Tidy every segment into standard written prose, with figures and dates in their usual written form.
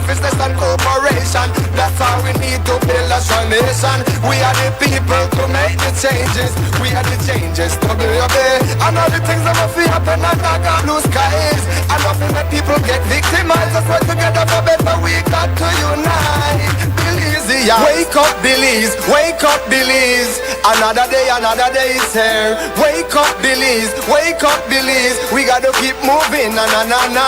selfishness and cooperation. That's how we need to build a strong nation. We are the people to make the changes. We are the changes, WUB. And all the things that must happen and not got blue skies. And nothing that people get victimized. Let's work together for better. We got to unite. Belize, yeah. Wake up, Belize. Wake up, Belize. Another day is here. Wake up, Belize. Wake up, Belize. We gotta keep moving, na na na na.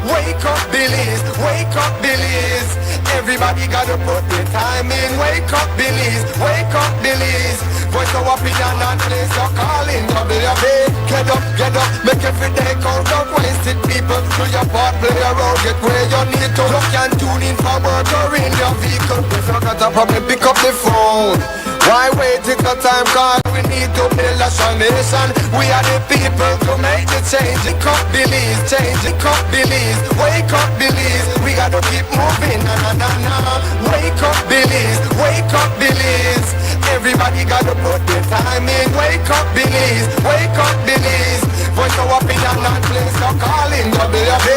Wake up, Belize. Wake up, Belize. Everybody gotta put their time in. Wake up, Belize. Wake up, Belize. Voice our opinion and place your calling. WUB. Get up, make every day count. Don't waste it, people. Do your part, play your role, get where you need to. You can tune in for work or in your vehicle. If you got a problem, pick up the phone. Why wait till the time call? We need to build a strong nation. We are the people to make the change. Wake up, Belize, change. Wake up, Belize. Wake up, Belize. We gotta keep moving, na na na na. Wake up, Belize. Wake up, Belize. Everybody gotta put their time in. Wake up, Belize. Wake up, Belize. Voice our opinion and place your calling. WUB.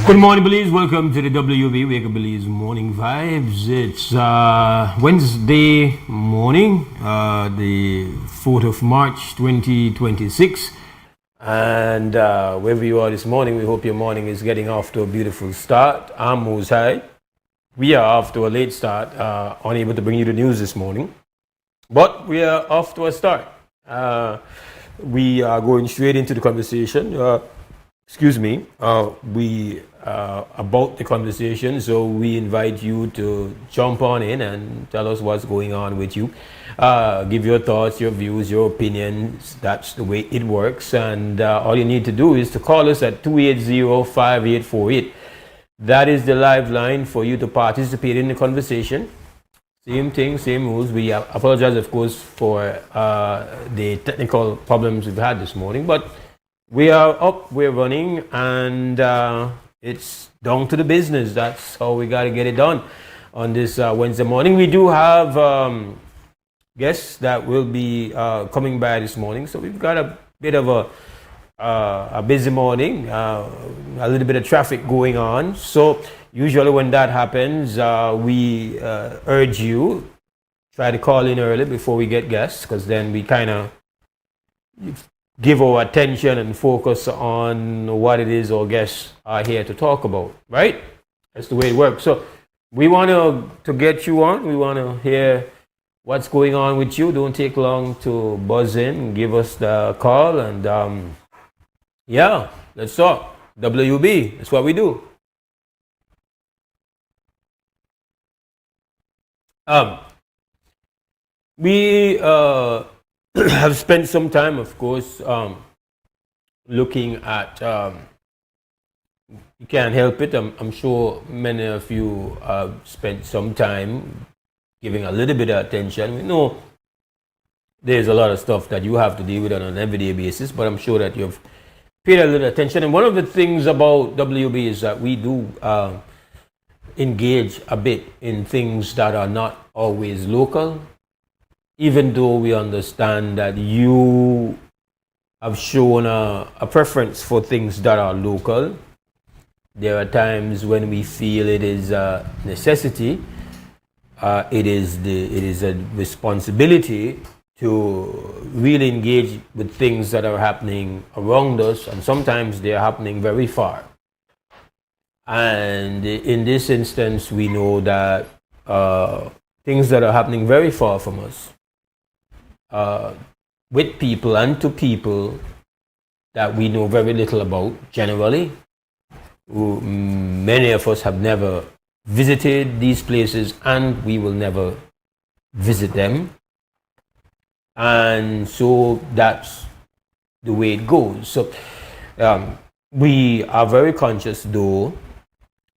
Good morning, Belize. Welcome to the WUB Wake Up Belize Morning Vibes. It's Wednesday morning, the 4th of March 2026. And wherever you are this morning, we hope your morning is getting off to a beautiful start. I'm Mose Hyde. We are off to a late start, unable to bring you the news this morning. But we are off to a start. We are going straight into the conversation. About the conversation. So we invite you to jump on in and tell us what's going on with you. Give your thoughts, your views, your opinions. That's the way it works. And all you need to do is to call us at 280-5848. That is the live line for you to participate in the conversation. Same thing, same rules. We apologize, of course, for the technical problems we've had this morning. But we are up, we're running, and it's down to the business. That's how we got to get it done on this Wednesday morning. We do have guests that will be coming by this morning. So we've got a bit of a busy morning, a little bit of traffic going on. So usually when that happens, we urge you, try to call in early before we get guests, because then we kind of give our attention and focus on what it is our guests are here to talk about, right? That's the way it works. So we want to get you on. We want to hear what's going on with you. Don't take long to buzz in, give us the call, and yeah, let's talk. WUB, that's what we do. We have spent some time, of course, looking at, you can't help it, I'm sure many of you have spent some time giving a little bit of attention. We know there's a lot of stuff that you have to deal with on an everyday basis, but I'm sure that you've paid a little attention. And one of the things about WUB is that we do engage a bit in things that are not always local. Even though we understand that you have shown a preference for things that are local, there are times when we feel it is a necessity, it is a responsibility to really engage with things that are happening around us, and sometimes they are happening very far. And in this instance, we know that things that are happening very far from us, with people and to people that we know very little about generally. Many of us have never visited these places, and we will never visit them. And so that's the way it goes. So we are very conscious, though,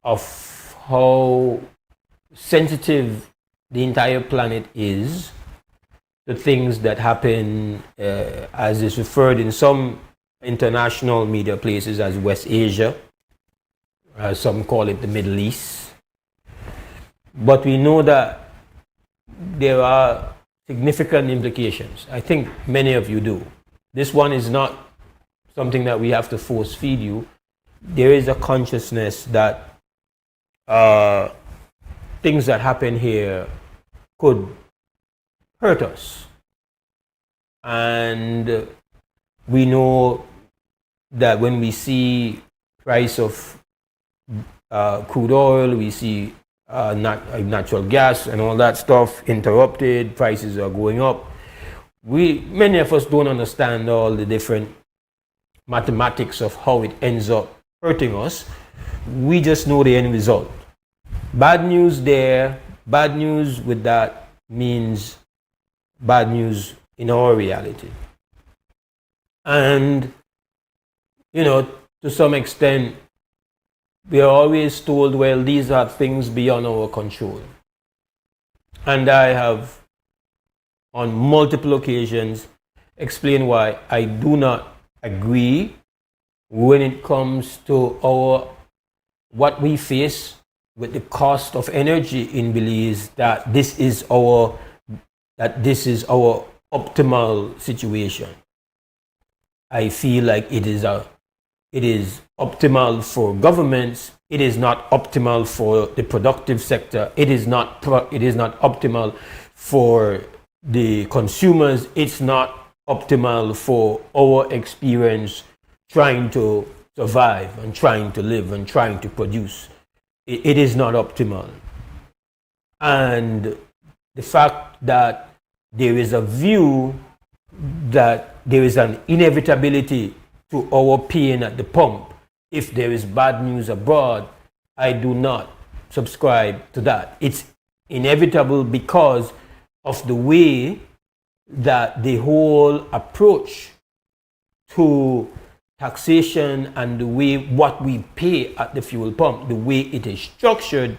of how sensitive the entire planet is, the things that happen, as is referred in some international media places as West Asia, some call it the Middle East. But we know that there are significant implications. I think many of you do. This one is not something that we have to force feed you. There is a consciousness that things that happen here could hurt us. And we know that when we see price of crude oil, we see natural gas and all that stuff interrupted, prices are going up. Many of us don't understand all the different mathematics of how it ends up hurting us. We just know the end result. Bad news there, bad news with that means bad news in our reality. And, you know, to some extent, we are always told, well, these are things beyond our control. And I have, on multiple occasions, explained why I do not agree when it comes to what we face with the cost of energy in Belize, that this is our optimal situation. I feel like it is optimal for governments. It is not optimal for the productive sector. It is not optimal for the consumers. It's not optimal for our experience trying to survive and trying to live and trying to produce. It is not optimal. And the fact that there is a view that there is an inevitability to our pain at the pump if there is bad news abroad, I do not subscribe to that. It's inevitable because of the way that the whole approach to taxation and the way what we pay at the fuel pump, the way it is structured,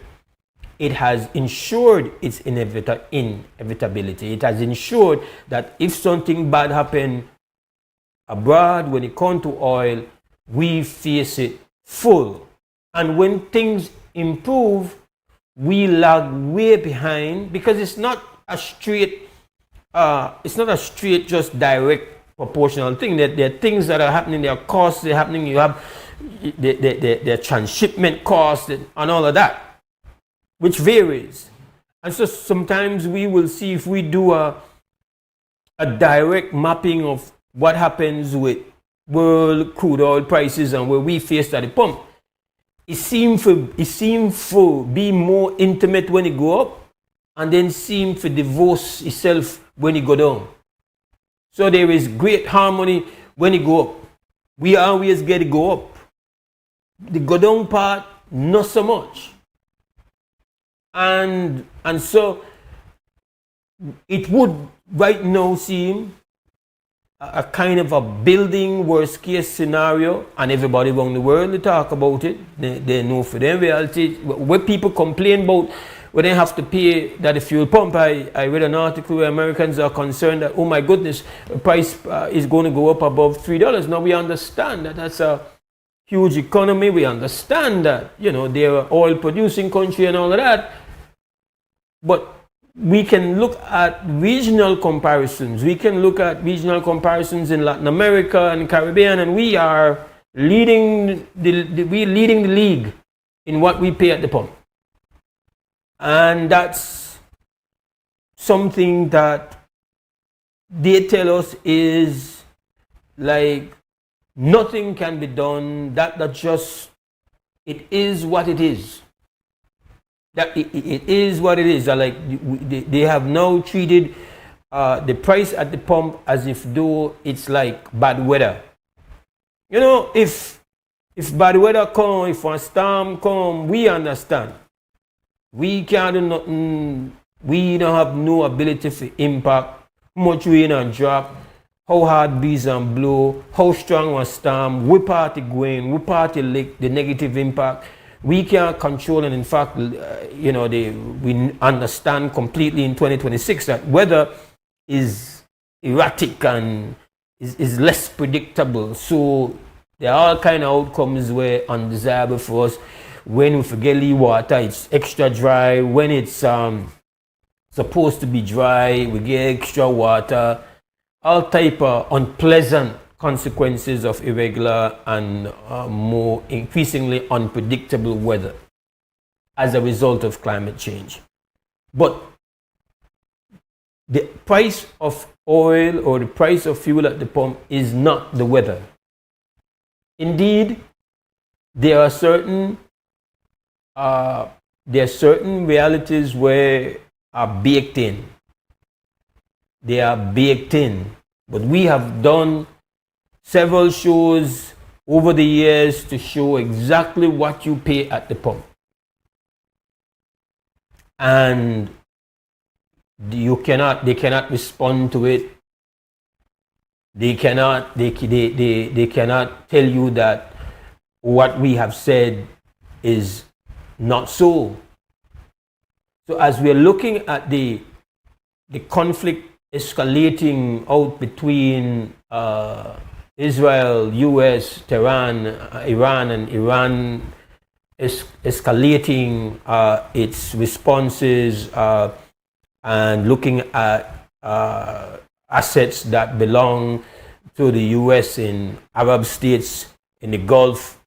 it has ensured its inevitability. It has ensured that if something bad happens abroad, when it comes to oil, we face it full. And when things improve, we lag way behind because it's not a straight just direct proportional thing. There are things that are happening, there are costs that are happening, you have the transshipment costs and all of that, which varies. And so sometimes we will see, if we do a direct mapping of what happens with world crude oil prices and where we face at the pump, it seems to be more intimate when it go up and then seem to divorce itself when it go down. So there is great harmony when it go up. We always get it go up. The go down part, not so much. And so it would right now seem a kind of a building worst case scenario, and everybody around the world, they talk about it. They know for them reality. What people complain about when they have to pay that the fuel pump, I read an article where Americans are concerned that, oh my goodness, the price is going to go up above $3. Now we understand that that's a huge economy. We understand that, you know, they're an oil producing country and all of that. But we can look at regional comparisons. We can look at regional comparisons in Latin America and Caribbean, and we are leading the league in what we pay at the pump. And that's something that they tell us is like nothing can be done. That just, it is what it is. That it is what it is. Like they have now treated the price at the pump as if though it's like bad weather. You know, if bad weather come, if a storm come, we understand. We can't do nothing. We don't have no ability to impact how much rain and drop, how hard breeze and blow, how strong a storm, what part it going, what part it lick, the negative impact. We can't control, and in fact, you know, we understand completely in 2026 that weather is erratic and is less predictable. So there are all kind of outcomes where undesirable for us. When we forget water, it's extra dry. When it's some supposed to be dry, we get extra water, all type of unpleasant consequences of irregular and more increasingly unpredictable weather as a result of climate change. But the price of oil or the price of fuel at the pump is not the weather. Indeed, there are certain realities where are baked in. They are baked in. But we have done several shows over the years to show exactly what you pay at the pump. And they cannot respond to it. They cannot tell you that what we have said is not so. So as we're looking at the conflict escalating out between Israel, US, Tehran, Iran, and Iran escalating its responses and looking at assets that belong to the US in Arab states in the Gulf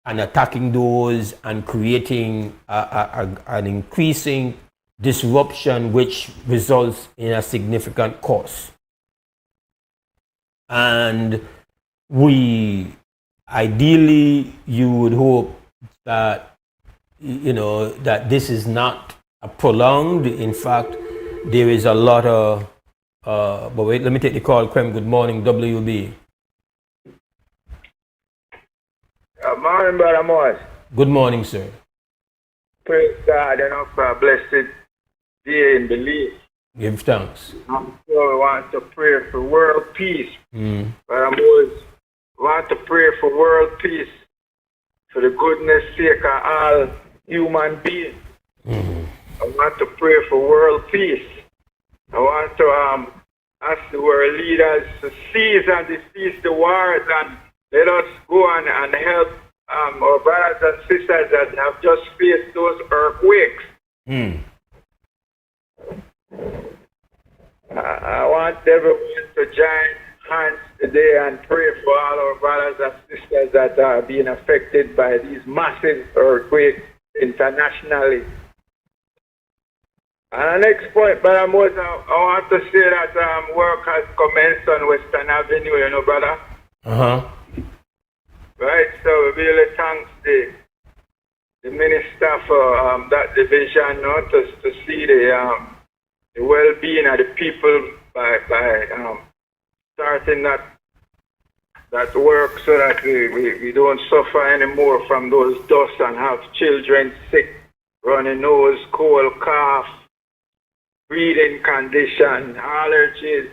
and attacking those and creating an increasing disruption which results in a significant cost. And ideally you would hope that, that this is not a prolonged. In fact, there is a lot of, but wait, let me take the call. Krem, good morning, WUB. Morning, Brother Mose. Good morning, sir. Praise God and for a blessed day in belief. Give thanks. So we want to pray for world peace. Brother Mose, we want to pray for world peace for the goodness sake of all human beings. I want to pray for world peace. I want to ask the world leaders to cease and cease the wars and let us go on and help our brothers and sisters that have just faced those earthquakes. I want everyone to join hands today and pray for all our brothers and sisters that are being affected by these massive earthquakes internationally. And the next point, Brother Mose, I want to say that work has commenced on Western Avenue, brother. Right, so we really thanks the minister for that division, to see the well-being of the people by starting that work so that we don't suffer anymore from those dust and have children sick, runny nose, cold, cough, breathing condition, allergies,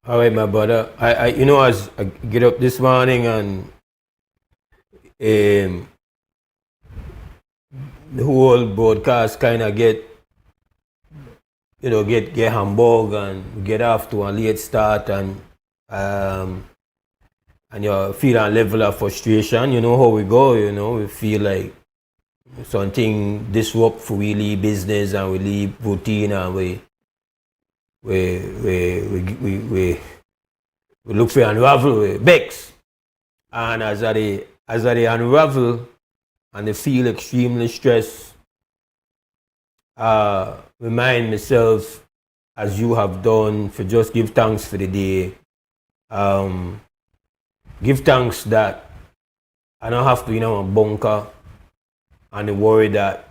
All right, my brother. I as I get up this morning and the whole broadcast kind of get hamburg and get off to a late start and you feel a level of frustration. You know how we go. We feel like something disrupt for we leave business and we leave routine and we look for unravel with Bex. And as I unravel and I feel extremely stressed, remind myself, as you have done, for just give thanks for the day. Give thanks that I don't have to, a bunker and worry that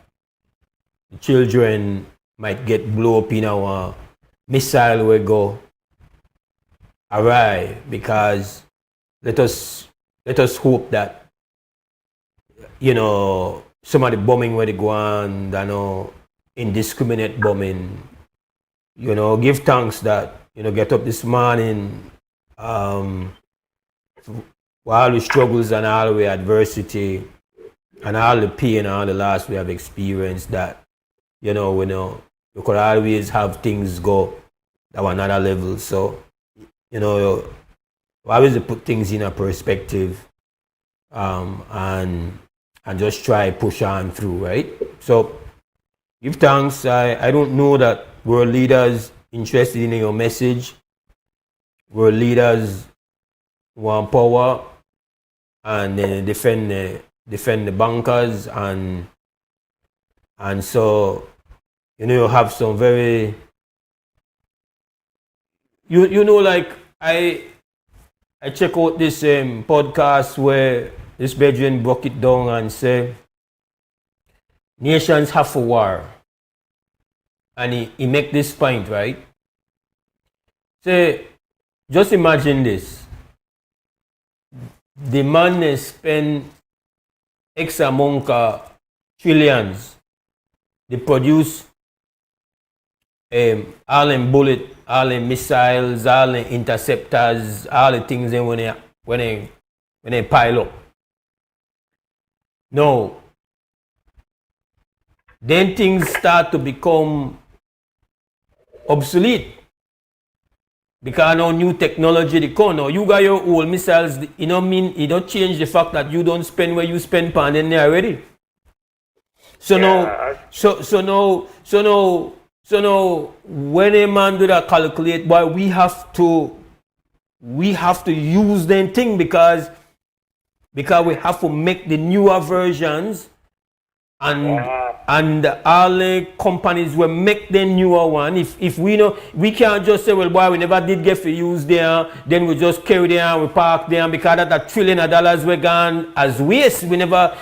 the children might get blown up in our missile will go awry, because let us hope that some of the bombing where they go on, indiscriminate bombing, give thanks that get up this morning for all the struggles and all the adversity and all the pain and all the loss we have experienced, that we could always have things go at another level. So, we always put things in a perspective, and just try push on through, right? So give thanks. I don't know that world leaders interested in your message. World leaders want power and defend the bankers, and so you have some very like I check out this podcast where this Bedouin broke it down and say nations have a war, and he make this point, right? Say, just imagine this. The man spend X amount of trillions. They produce all them bullet, all them missiles, all them interceptors, all the things when they pile up. No. Then things start to become obsolete. Because now new technology they come. Now you got your old missiles, it don't change the fact that you don't spend where you spend pound in there already. So now when a man do that calculate, boy, we have to use them thing because we have to make the newer versions, and all the companies will make the newer one. If we know, we can't just say, well, boy, we never did get to use there, then we just carry them, we park them, because that $1 trillion were gone as waste. We not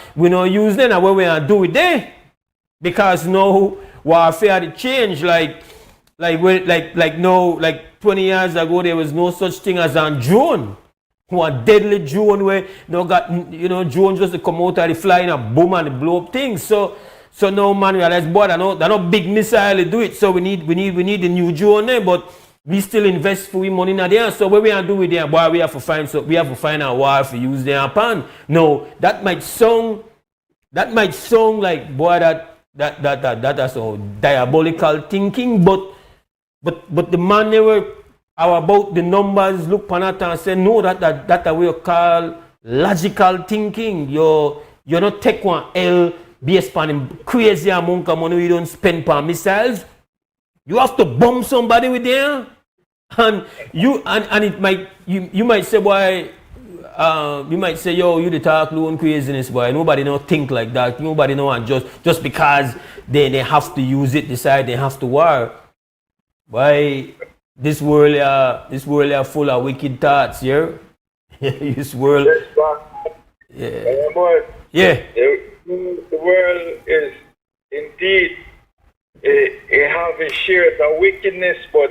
use them, and what we are do with them? Because no warfare had changed. Like 20 years ago, there was no such thing as a drone. One deadly drone where drone just to come out and fly in a boom and blow up things. So now man realize, boy, they're not big missile to do it. So we need the new drone there, but we still invest for money in there. So what we are doing with them, boy, we have to find a war to use their pan. No, that might sound like, boy, that's a diabolical thinking, but the man never about the numbers look upon it and say, no, that we call logical thinking. You're not take one L based on crazy amount of money you don't spend per missiles. You have to bomb somebody with them, and it might you might say, boy, you might say, yo, you the talk low and craziness, boy. Nobody don't think like that. Nobody know, and just because they have to use it, decide they have to war. Why? This world are full of wicked thoughts, yeah? This world. Yeah. The world is indeed it have a share of wickedness, but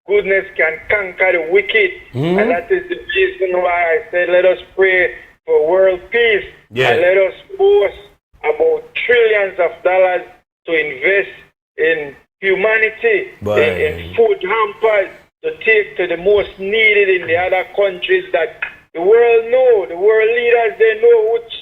goodness can conquer the wicked. And that is the reason why I said let us pray for world peace. Yeah. And let us boast about trillions of dollars to invest in humanity, in food hampers, to take to the most needed in the other countries that the world know. The world leaders, they know which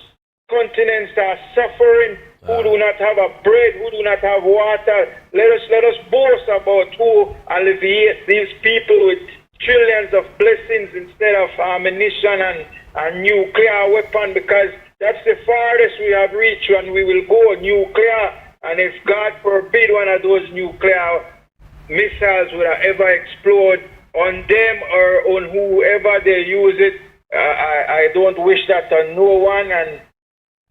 continents are suffering, who do not have a bread, who do not have water. Let us boast about who alleviates these people with trillions of blessings instead of ammunition and nuclear weapon, because that's the farthest we have reached, and we will go nuclear. And if God forbid one of those nuclear missiles would ever explode on them or on whoever they use it, I don't wish that on no one. And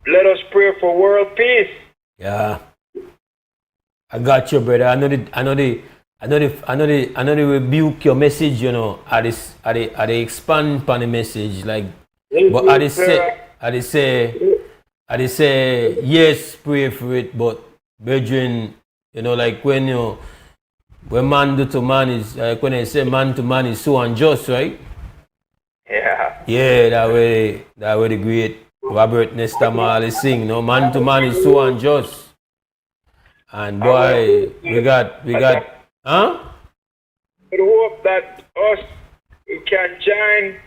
let us pray for world peace. Yeah, I got you, brother. I know the rebuke your message. I they expand upon the message, like, but I say yes, pray for it, but brethren, like when man to man is like when I say man to man is so unjust, right? Yeah, that way the great Robert Nesta Marley sing, man to man is so unjust. And boy, we got I hope that us can join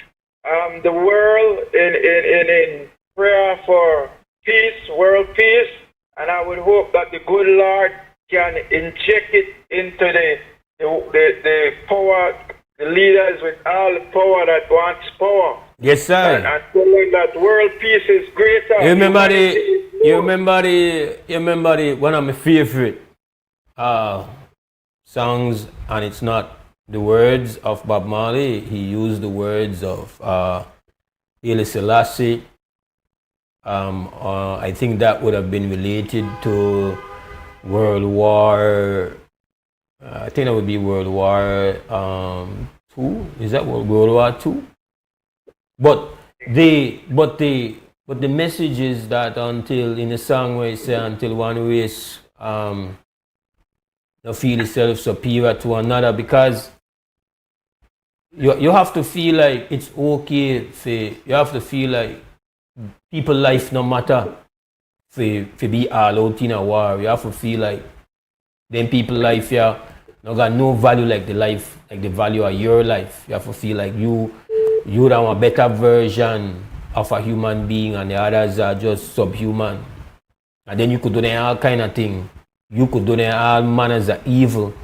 the world in prayer for peace, world peace, and I would hope that the good Lord can inject it into the power, the leaders with all the power that wants power. Yes, sir. And tell them that world peace is greater. You remember the one of my favorite songs, and it's not the words of Bob Marley. He used the words of Haile Selassie. I think that would have been related to World War. I think that would be World War II. Is that World War II? But the message is that until in the song where it says until one race feel itself superior to another, because you have to feel like it's okay you have to feel like people life no matter for be all out in a war. You have to feel like them people life here no got no value like the value of your life. You have to feel like you are a better version of a human being and the others are just subhuman. And then you could do all kind of thing. You could do all manners of evil.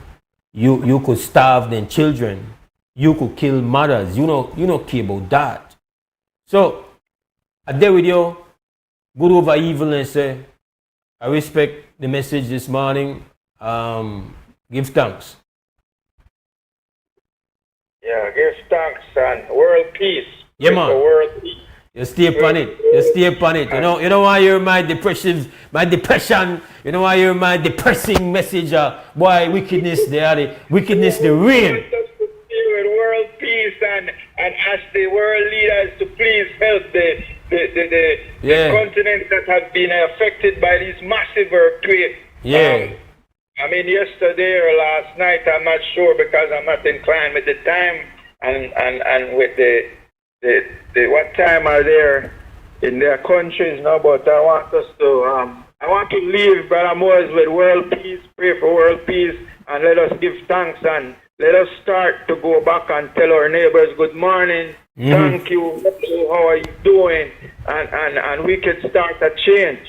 You could starve them children. You could kill mothers. You don't care about that. So I there with you. Good over evilness. I respect the message this morning. Give thanks. Yeah, give thanks and world peace. Yeah, man. World peace. You stay upon it. You stay upon it. You know why you're my depression. You know why you're my depressing message. Boy, wickedness, the reign. With world peace and ask the world leaders to please help the continents that have been affected by this massive earthquake. Yeah. I mean, yesterday or last night, I'm not sure because I'm not inclined with the time and with the what time are there in their countries now. But I want us to I want to leave Brother Mose with world peace, pray for world peace, and let us give thanks and let us start to go back and tell our neighbors good morning, thank you, how are you doing, and we can start a change.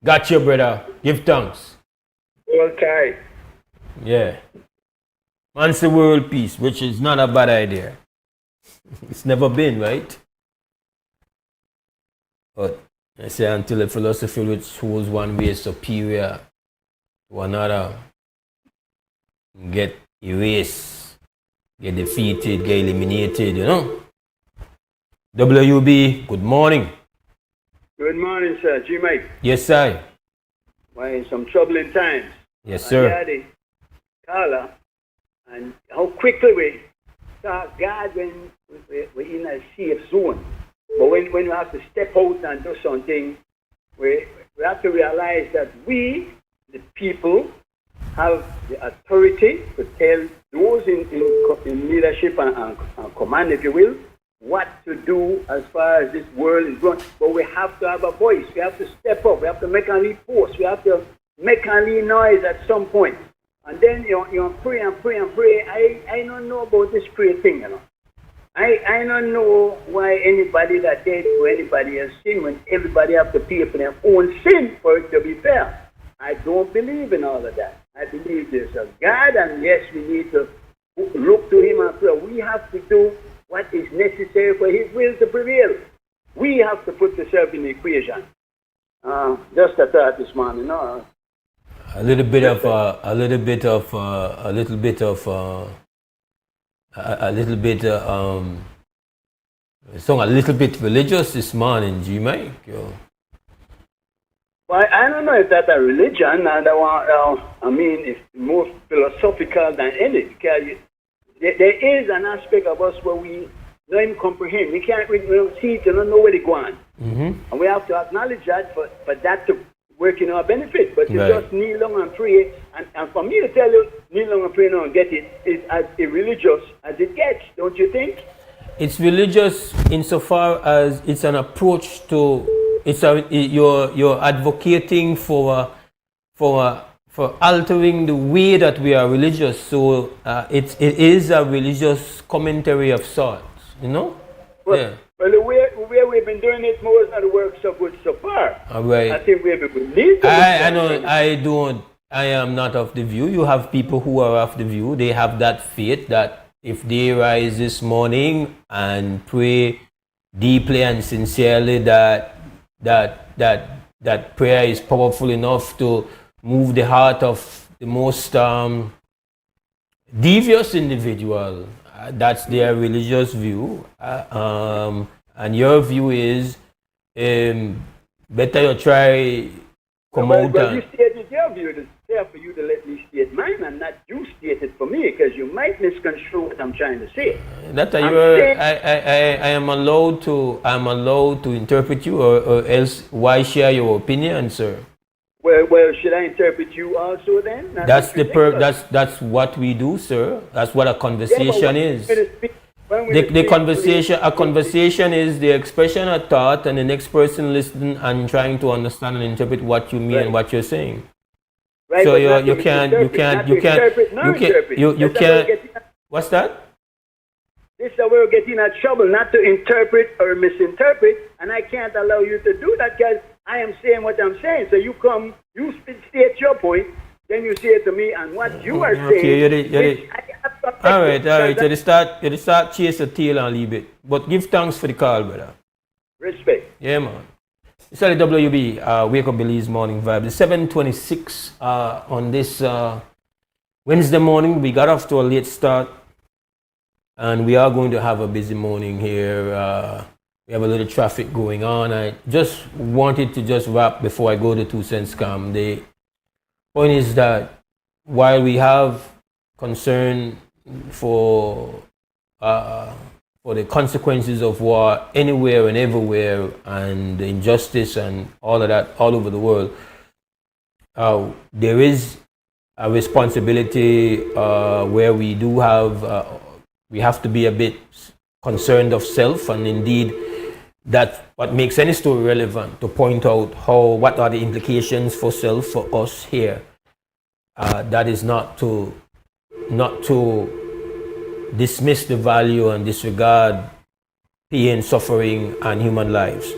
Got you, brother. Give thanks. Okay. Yeah. Once the world peace, which is not a bad idea. It's never been, right? But I say until a philosophy which holds one way superior to another get erased, get defeated, get eliminated, WUB, good morning. Good morning, sir. G-Mike. Yes, sir. We're in some troubling times. Yes, sir. Carla, and how quickly we start God when we're in a safe zone. But when we have to step out and do something, we have to realize that we, the people, have the authority to tell those in leadership and command, if you will, what to do as far as this world is going. But we have to have a voice. We have to step up. We have to make a lead force. We have to make a lead noise at some point. And then you pray and pray and pray. I don't know about this prayer thing, I don't know why anybody that dead or anybody has sin when everybody have to pay for their own sin for it to be fair. I don't believe in all of that. I believe there's a God, and yes, we need to look to Him and pray. We have to do what is necessary for His will to prevail. We have to put ourselves in the equation. Just a thought this morning, a little bit of religious this morning, G-Mike. Well, I don't know if that's a religion. I mean, it's more philosophical than any. Because there is an aspect of us where we don't even comprehend. We don't see it, we don't know where they're going. And we have to acknowledge that for that to work in our benefit. But to just kneel down and pray, and for me to tell you, kneel down and pray now and get it, is as irreligious as it gets, don't you think? It's religious insofar as it's an approach to, you're advocating for altering the way that we are religious. So it is a religious commentary of sorts, Well, the way we've been doing it, most of the work so good so far. All right. I think we need to. I am not of the view. You have people who are of the view. They have that faith that if they rise this morning and pray deeply and sincerely that prayer is powerful enough to move the heart of the most devious individual. That's their religious view. And your view is better you try come out Well, you stated your view. It's fair for you to let me state mine and not you state it for me, because you might misconstrue what I'm trying to say. I am allowed to interpret you, or else why share your opinion, sir? Well, should I interpret you also then? That's what we do, sir. That's what a conversation is. A conversation is the expression of thought, and the next person listening and trying to understand and interpret what you mean and what you're saying. Right, so you can't. What's that? This is where we're getting in trouble, not to interpret or misinterpret, and I can't allow you to do that because I am saying what I'm saying. So you state your point, then you say it to me, and what you are saying. All right. You start chase the tail and leave it. But give thanks for the call, brother. Respect. Yeah, man. It's the WUB, Wake Up Belize Morning Vibe. It's 7:26 on this Wednesday morning. We got off to a late start, and we are going to have a busy morning here. We have a little traffic going on. I just wanted to just wrap before I go to 2 cents scam. The point is that while we have concern for the consequences of war anywhere and everywhere, and the injustice and all of that all over the world, there is a responsibility where we do have we have to be a bit concerned of self, and indeed that's what makes any story relevant, to point out what are the implications for self for us here. That is not to dismiss the value and disregard pain, suffering, and human lives.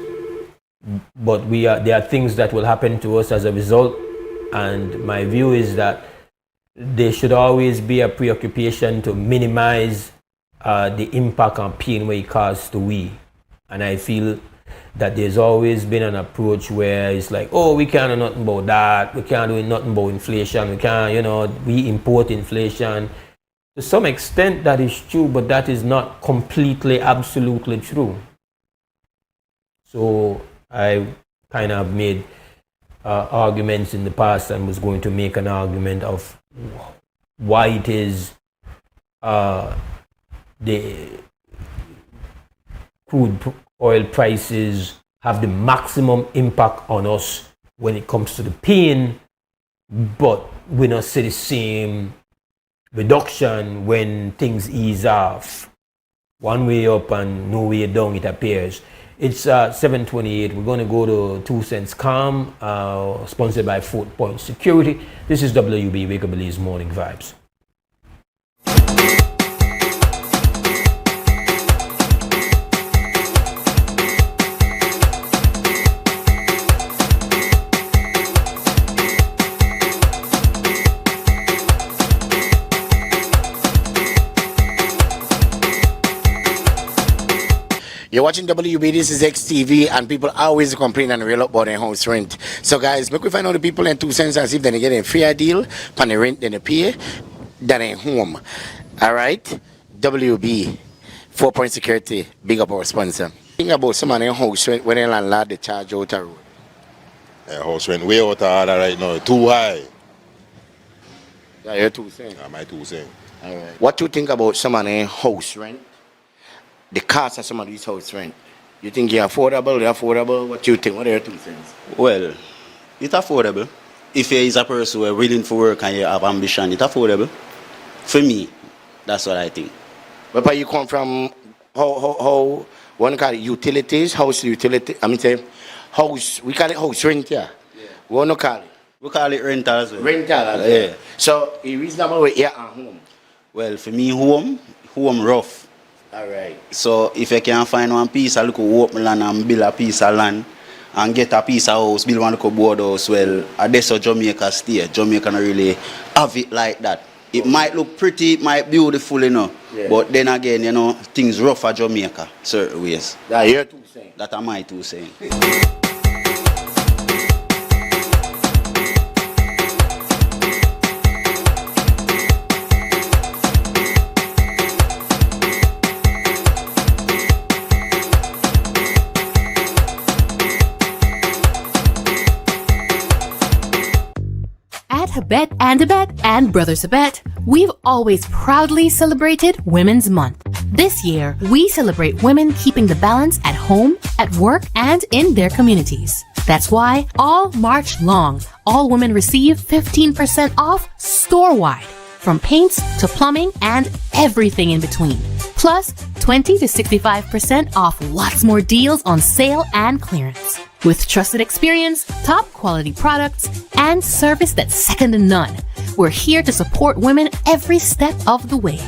But there are things that will happen to us as a result, and my view is that there should always be a preoccupation to minimize the impact and pain we cause to we. And I feel that there's always been an approach where it's like, oh, we can't do nothing about that, we can't do nothing about inflation, we import inflation. To some extent that is true, but that is not completely, absolutely true. So I kind of made arguments in the past, and was going to make an argument of why it is the crude oil prices have the maximum impact on us when it comes to the pain, but we not see the same reduction when things ease off. One way up and no way down, it appears. It's 7:28. We're going to go to 2 cents calm, sponsored by 4 Point Security. This is WUB, Wake Up Belize Morning Vibes. You're watching WB, this is XTV, and people always complain and rail up about their house rent. So guys, make we find out the people in 2 cents and see if they get a fair deal on the rent they pay than a home. Alright? WB, 4 Point Security, big up our sponsor. Think about someone in house rent when they landlord they charge out a road. House rent way out of order right now, too high. Yeah, your 2 cents. Yeah, my 2 cents. Alright. What you think about someone in house rent? The cost of some of these house rent. You think you're affordable? They're affordable? What do you think? What are your 2 cents? Well, it's affordable. If you is a person who is willing to work and you have ambition, it's affordable. For me, that's what I think. But you come from how one call it utilities, house utility. I mean, say house. We call it house rent, yeah. We want to call it. We call it rental as well. Rental, as well. Yeah. So it's reasonable with here and home. Well, for me, home rough. Alright. So if you can find one piece of little open land and build a piece of land and get a piece of house, build one little board house, well, that's how Jamaica stay. Jamaica don't really have it like that. It might look pretty, it might be beautiful, you know. Yeah. But then again, you know, things rough at Jamaica, certain ways. That you're too saying. That am I too saying. At Hyde and Abet and Brothers Abet, we've always proudly celebrated Women's Month. This year, we celebrate women keeping the balance at home, at work, and in their communities. That's why all March long, all women receive 15% off store-wide, from paints to plumbing and everything in between. Plus, 20 to 65% off lots more deals on sale and clearance. With trusted experience, top quality products, and service that's second to none, we're here to support women every step of the way.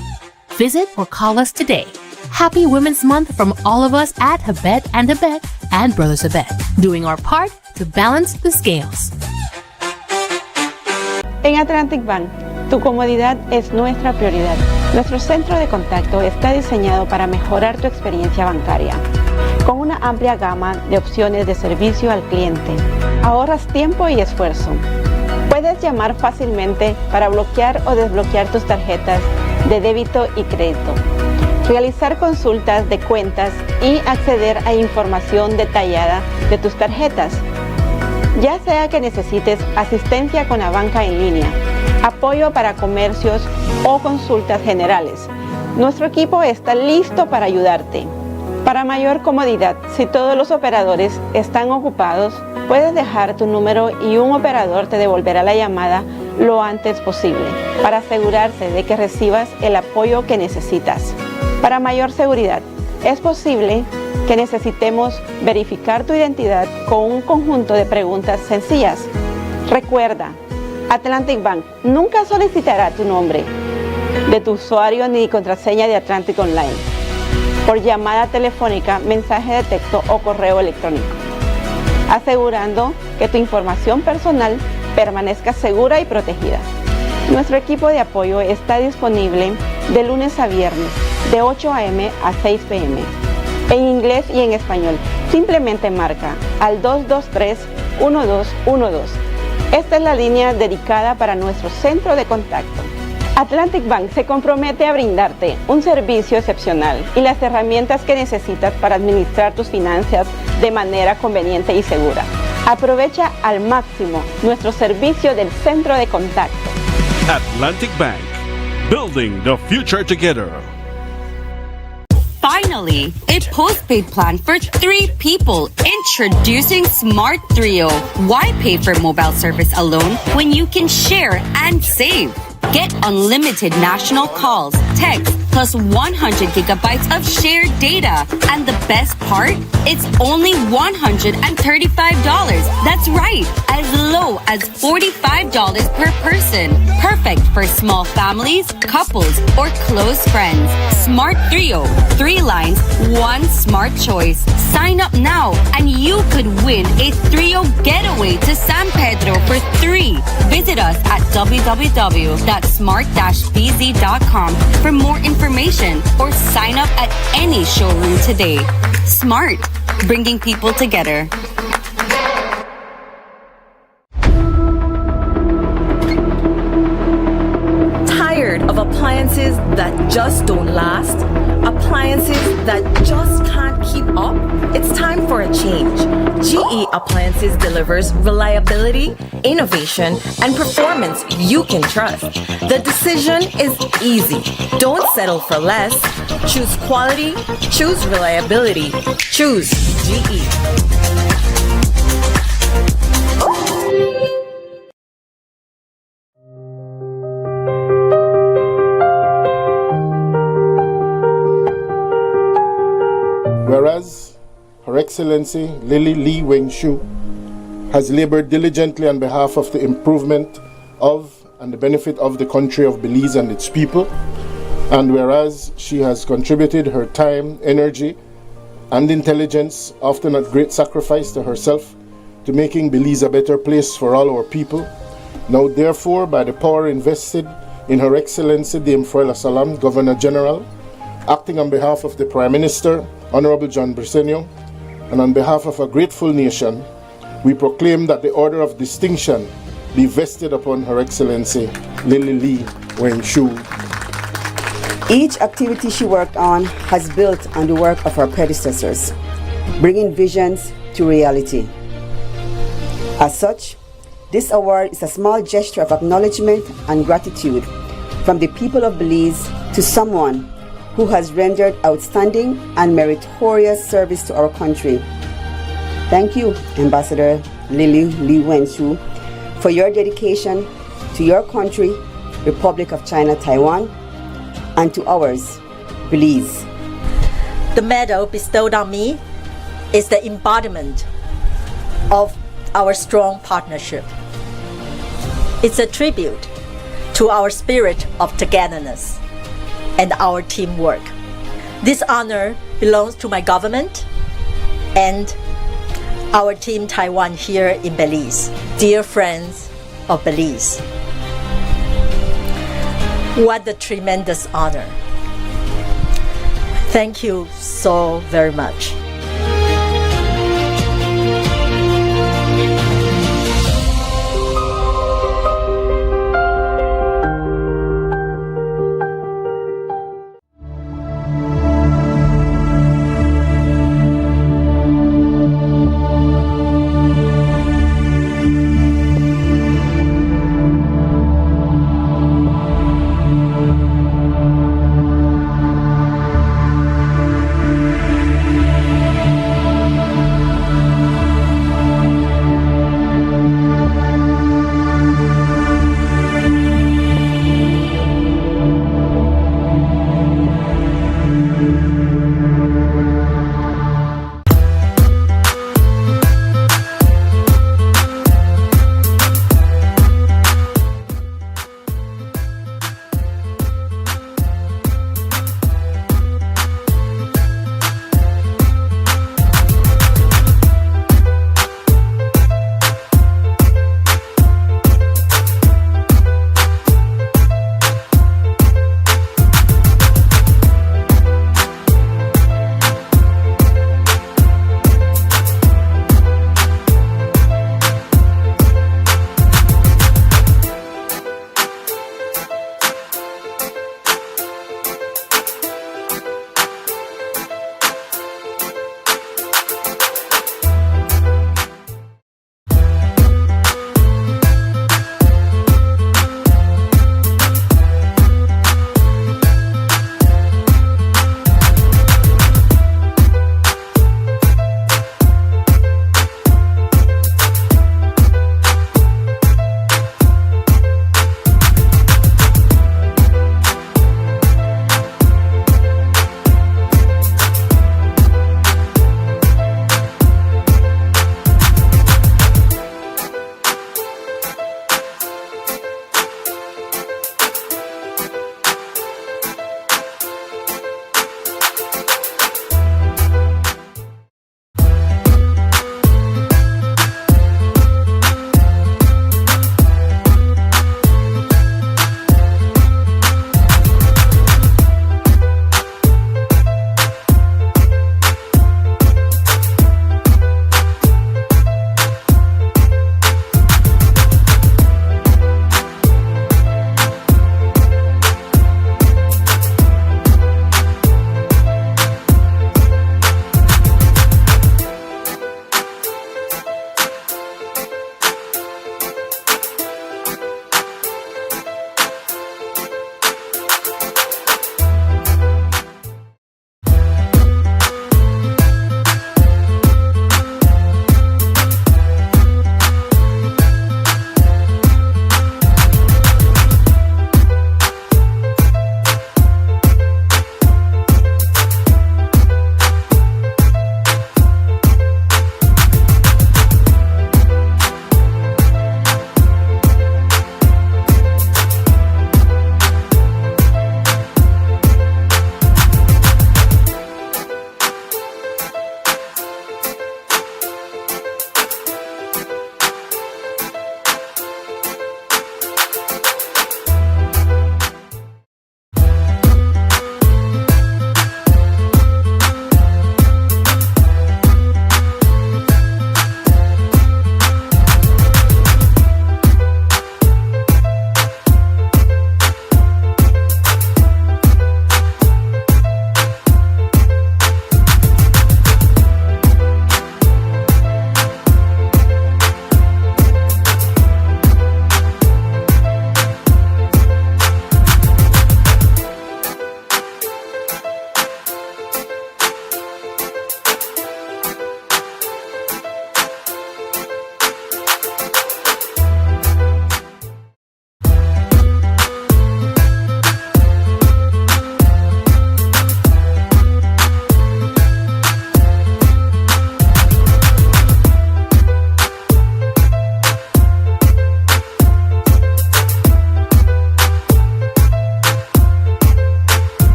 Visit or call us today. Happy Women's Month from all of us at Hyde and Abet and Brothers Abet, doing our part to balance the scales. En Atlantic Bank, tu comodidad es nuestra prioridad. Nuestro centro de contacto está diseñado para mejorar tu experiencia bancaria. Con una amplia gama de opciones de servicio al cliente, ahorras tiempo y esfuerzo. Puedes llamar fácilmente para bloquear o desbloquear tus tarjetas de débito y crédito, realizar consultas de cuentas y acceder a información detallada de tus tarjetas. Ya sea que necesites asistencia con la banca en línea, apoyo para comercios o consultas generales, nuestro equipo está listo para ayudarte. Para mayor comodidad, si todos los operadores están ocupados, puedes dejar tu número y un operador te devolverá la llamada lo antes posible para asegurarse de que recibas el apoyo que necesitas. Para mayor seguridad, es posible que necesitemos verificar tu identidad con un conjunto de preguntas sencillas. Recuerda, Atlantic Bank nunca solicitará tu nombre de tu usuario ni contraseña de Atlantic Online por llamada telefónica, mensaje de texto o correo electrónico, asegurando que tu información personal permanezca segura y protegida. Nuestro equipo de apoyo está disponible de lunes a viernes, de 8 a.m. a 6 p.m. en inglés y en español. Simplemente marca al 223-1212. Esta es la línea dedicada para nuestro centro de contacto. Atlantic Bank se compromete a brindarte un servicio excepcional y las herramientas que necesitas para administrar tus finanzas de manera conveniente y segura. Aprovecha al máximo nuestro servicio del centro de contacto. Atlantic Bank, building the future together. Finally, a postpaid plan for 3 people. Introducing Smart Trio. Why pay for mobile service alone when you can share and save? Get unlimited national calls, text, plus 100 gigabytes of shared data. And the best part? It's only $135. That's right, as low as $45 per person. Perfect for small families, couples, or close friends. Smart Trio. 3 lines, 1 smart choice. Sign up now and you could win a Trio getaway to San Pedro for 3. Visit us at www.smart-bz.com for more information or sign up at any showroom today. Smart, bringing people together. Tired of appliances that just don't last? Appliances that just can't keep up? It's time for a change. GE Appliances delivers reliability, innovation, and performance you can trust. The decision is easy. Don't settle for less. Choose quality. Choose reliability. Choose GE. Whereas Her Excellency Lily Lee Weng-Shu has labored diligently on behalf of the improvement of and the benefit of the country of Belize and its people, and whereas she has contributed her time, energy, and intelligence, often at great sacrifice to herself, to making Belize a better place for all our people, now therefore, by the power invested in Her Excellency Dame Froila Salam, Governor General, acting on behalf of the Prime Minister, Honorable John Briceño, and on behalf of a grateful nation, we proclaim that the Order of Distinction be vested upon Her Excellency Lily Lee Wen Shu. Each activity she worked on has built on the work of her predecessors, bringing visions to reality. As such, this award is a small gesture of acknowledgement and gratitude from the people of Belize to someone who has rendered outstanding and meritorious service to our country. Thank you, Ambassador Lily Lee Wen Shu, for your dedication to your country, Republic of China, Taiwan, and to ours, Belize. The medal bestowed on me is the embodiment of our strong partnership. It's a tribute to our spirit of togetherness and our teamwork. This honor belongs to my government and our team Taiwan here in Belize. Dear friends of Belize, what a tremendous honor. Thank you so very much.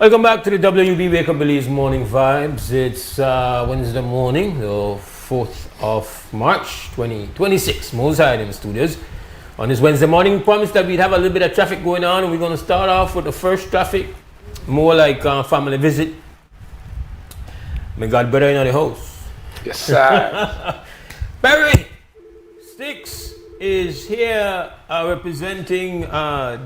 Welcome back to the WB Wake Up Belize Morning Vibes. It's Wednesday morning, the 4th of March, 2026. Mose Hyde in the studios. On this Wednesday morning, we promised that we'd have a little bit of traffic going on, and we're going to start off with the first traffic, more like family visit. My God, brother in the house. Yes, sir. Barry Sticks is here representing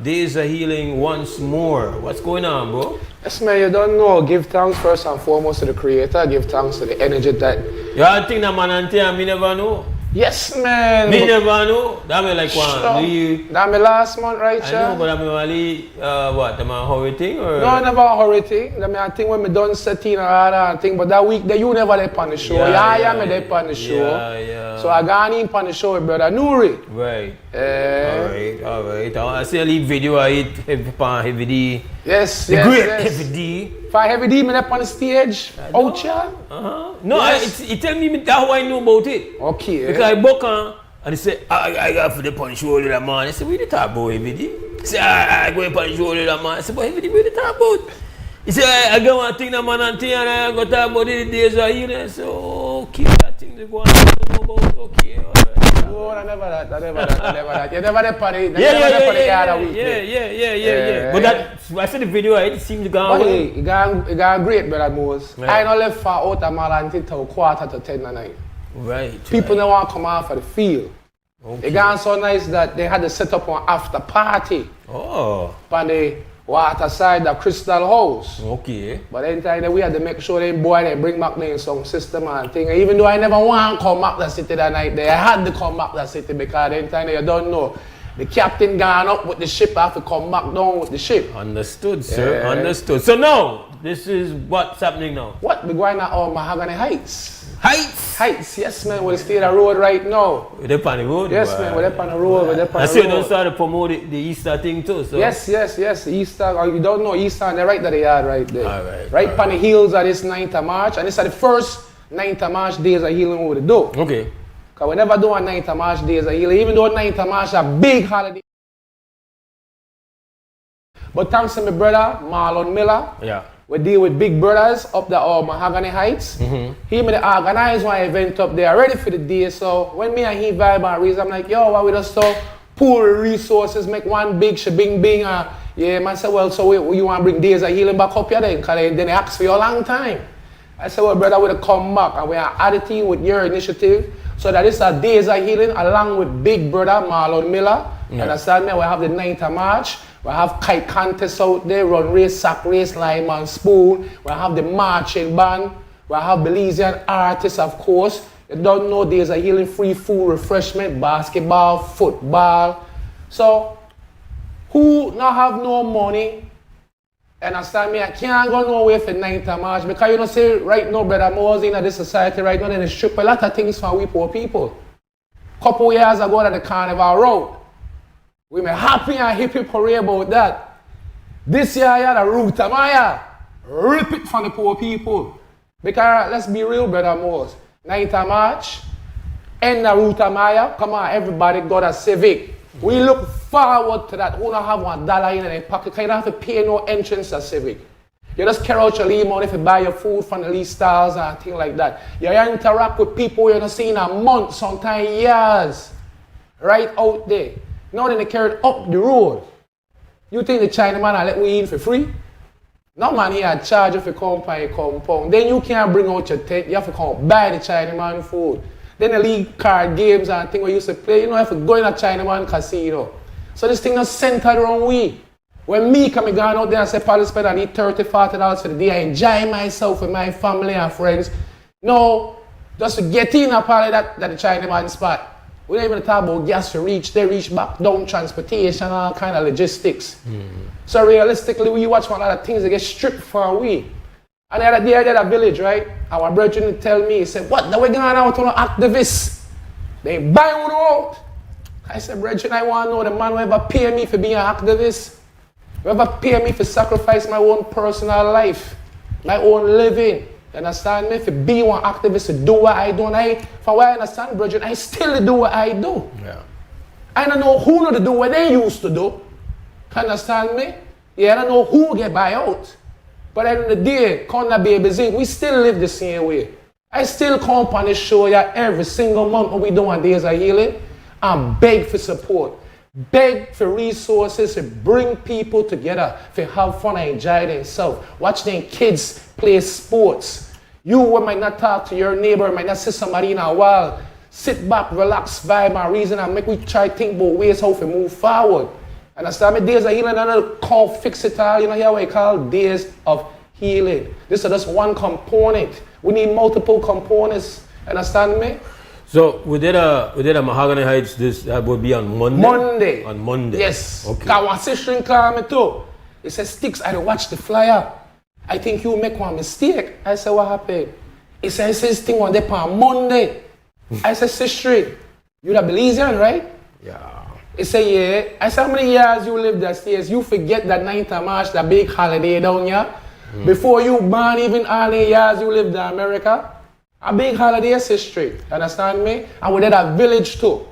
Days of Healing once more. What's going on, bro? Yes, man, you don't know. Give thanks first and foremost to the Creator. Give thanks to the energy that... You all think that man and me never know? Yes, man. Me never know. That me like one. Sure. That me last month, right, I know, but I mean, really, what? Am I a hurry thing? Or? No, never a hurry thing. I mean, I think when me done setting and thing, but that week, you never there on the show. Yeah, me there on the show. So I gone in on the show with brother Nuri. Right. All right. I see a little video I hit Heavy D. Yes, the great Heavy D. For Heavy D, me there on the stage. Out here. No, yes. He tell me how I know about it. Okay. Because I book on and he said, I got for the punch roll of that man. I said, what you talk about, Heavy D? He said, I go punch roll of that man. I said, but Heavy D, what you talk about? He said, I got one thing that man and thing and I got talk about the Days of Healing. So, okay, that thing is going on about, okay. No, I never that. You never that party. Yeah. But that, I saw the video, it seemed to go well. It got great, brother Mose. Yeah. I don't left far out of Mala until 10:15 at night. Right. People don't want to come out for the field. Okay. It got so nice that they had to set up an after party. Oh. On the water side of Crystal House. Okay. But then time we had to make sure they bring back their sound system and thing. And even though I never want to come back the city that night, I had to come back the city because then time you don't know. The captain gone up with the ship, I have to come back down with the ship. Understood, sir. Yeah. Understood. So now, this is what's happening now. What? We're going at Mahogany Heights. Heights, yes, man. We're still on the road right now. We're up on the road? Yes, man. We're up on the road. I see you don't start to promote the Easter thing too. So. Yes. Easter. You don't know Easter, they're right that they are right there. All right. Right on the heels of this 9th of March. And this is the first 9th of March Days of Healing we would do. Okay. Because we never do a 9th of March Days of Healing. Even though 9th of March is a big holiday. But thanks to my brother, Marlon Miller. Yeah. We deal with big brothers up the Mahogany Heights. Mm-hmm. He made organize one event up there, ready for the day. So when me and he vibe and reason, I'm like, yo, why we just so pool resources, make one big shebing bing. Yeah, man said, well, so you want to bring Days of Healing back up here then? Because then they asked for you a long time. I said, well, brother, we'll come back and we are adding with your initiative. So that is a Days of Healing along with big brother Marlon Miller. Yeah. Understand me? We have the 9th of March. We have kite contests out there, run race, sack race, lime and spoon. We have the marching band. We have Belizean artists, of course. You don't know Days of Healing, free food, refreshment, basketball, football. So, who not have no money, understand me, I can't go nowhere for 9th of March because you know, say right now, brother Mose, in this society right now, they strip a lot of things for we poor people. Couple years ago at the Carnival Road, we were happy and hippie parade about that. This year, I had a root of Maya. Rip it from the poor people. Because let's be real, brother Mose. 9th of March, end the root of Maya. Come on, everybody got a civic. We look forward to that. Who don't have $1 in their pocket? Because you don't have to pay no entrance to civic. You just carry out your leave money if you buy your food from the lease stars and things like that. You interact with people you're not seeing in a month, sometimes years. Right out there. Now then they carried up the road. You think the Chinaman will let we in for free? No man here charge you for come by your compound. Then you can't bring out your tent. You have to come buy the Chinaman food. Then the league card games and things we used to play. You know, you have to go in a Chinaman casino. So this thing is centered around we. When me come going out there and say, Paul, spend I need $30, $40 for the day. I enjoy myself with my family and friends. No, just to get in a part of that the Chinaman spot. We don't even talk about gas to reach, they reach back down, transportation, all kind of logistics. Mm-hmm. So realistically, we watch one of the things that get stripped for we. And the other day I did a village, right? Our brethren tell me, he said, what, that we going out on activists? They buy one out. I said, brethren, I want to know the man who ever pay me for being an activist. Whoever pay me for sacrifice my own personal life, my own living. You understand me? If you be one activist to do what I do, and for what I understand, brethren, I still do what I do. Yeah. I don't know who not to do what they used to do. Understand me? Yeah, I don't know who get buy out. But at the end of the day, come the babies in, we still live the same way. I still come on the show every single month when we doing Days of Healing and beg for support. Beg for resources to bring people together, to have fun and enjoy themselves. Watch their kids play sports. You might not talk to your neighbor, might not see somebody in a while. Sit back, relax, vibe, and reason, and make we try to think about ways how to move forward. Understand me? Days of Healing, and I can't fix it all. You know, here we call Days of Healing. This is just one component. We need multiple components. Understand me? So we did a Mahogany Heights. This would be on Monday. On Monday. Yes. Okay. Cause one sister called me too. He said, Sticks, I don't watch the flyer. I think you make one mistake. I said, what happened? He said, this thing on there on Monday. I said, sister, you the Belizean, right? Yeah. He said, yeah. I said, how many years you live there States? You forget that 9th of March, that big holiday down here? Before you born, even all the years you lived in America? A big holiday history, understand me? And we did a village too.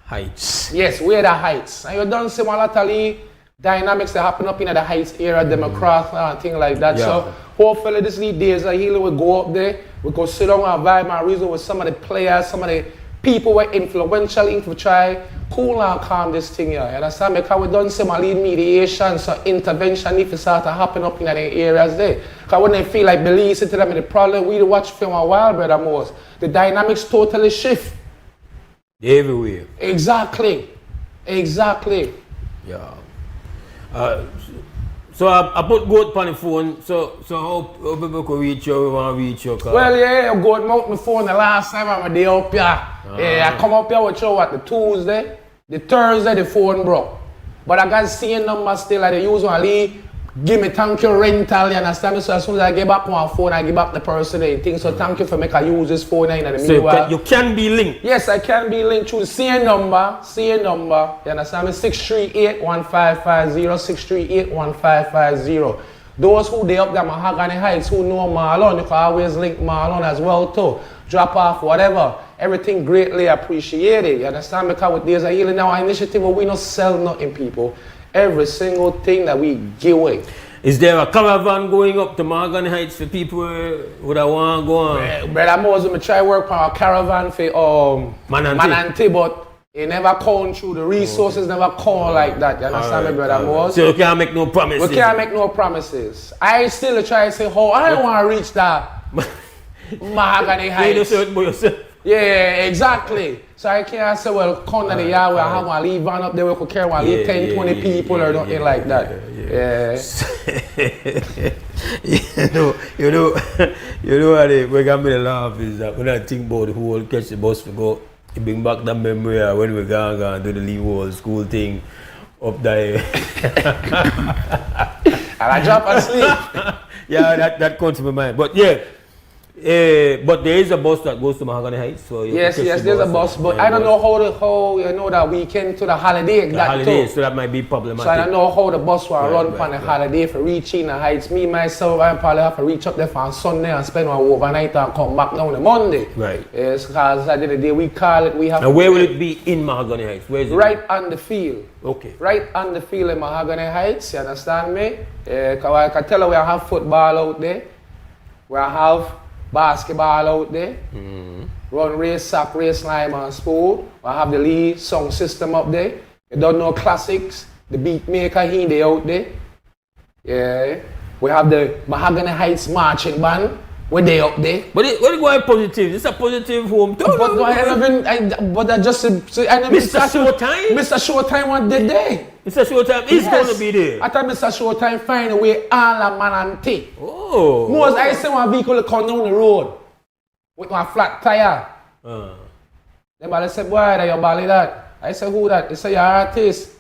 Heights. Yes, we're the Heights. And you don't see one lot of dynamics that happen up in the Heights area, Democrat and things like that. Yeah. So hopefully this Days of Healing will go up there. We go sit down and vibe and reason with some of the players, some of the people who are influential to try cool and calm this thing here. You understand? Because we don't see my lead mediation, so intervention need to start to happen up in the areas there. Because when they feel like Belize to them in the problem, we watch film a while, brother Mose. The dynamics totally shift. Everywhere. Exactly. Exactly. Yeah. So I put goat on the phone. So how people can reach you? We want to reach you. Well, yeah, I got mount my phone the last time I'm a day up here. Yeah, I come up here with you at the Tuesday, the Thursday the phone broke. But I got same number still like they usually give me thank you rental, you understand me? So as soon as I get back one phone, I give back the person anything. So thank you for making I use this phone in the meanwhile. You can be linked? Yes, I can be linked through the same number. You understand me? 638-1550, 638-1550. Those who they up there Mahogany Heights, who know Marlon, you can always link Marlon as well too. Drop off, whatever. Everything greatly appreciated. You understand? Because with Days of Healing now, our initiative, we don't sell nothing, people. Every single thing that we give away. Is there a caravan going up to Mahogany Heights for people who want to go on? Brother Mose, I try work for a caravan for Manante, but it never come through. The resources never come like that. You understand me, Brother Mose? So you can't make no promises? We can't make no promises. I still try to say, I want to reach that Mahogany Heights. Yeah, exactly. So I can't say, well, come to the yard where I have one leave van up there, we could carry one leave 10, 20 people or nothing like that. You know what we got me to laugh is that when I think about the whole catch the bus to go, it bring back that memory when we go and do the leave wall school thing up there. And I drop asleep. Yeah, that comes to my mind. But yeah. But there is a bus that goes to Mahogany Heights. So yes, there's a bus, but I don't know how you know that weekend to the holiday. So that might be problematic. So I don't know how the bus will run on the holiday for reaching the Heights. Me, myself, I probably have to reach up there for Sunday and spend one overnight and come back down on Monday. Right. Yes, because at the end of the day, we call it, we have and where will it be in Mahogany Heights? Where is it? Right on the field. Okay. Right on the field in Mahogany Heights, you understand me? Because I can tell you we have football out there. We have basketball out there, run race, sack, race, lime and sport. I have the lead sound system up there. You don't know classics, the beat maker they out there. Yeah. We have the Mahogany Heights marching band, when they up there. But what going positive? It's a positive home. But I just Mr. Showtime? Mr. Showtime was there. Mr. Showtime is going to be there. I thought Mr. Showtime find a way all a Manante. Oh. Most I see one vehicle come down the road with one flat tire. Everybody said, boy, that you bally that. I said, who that? He said, your artist,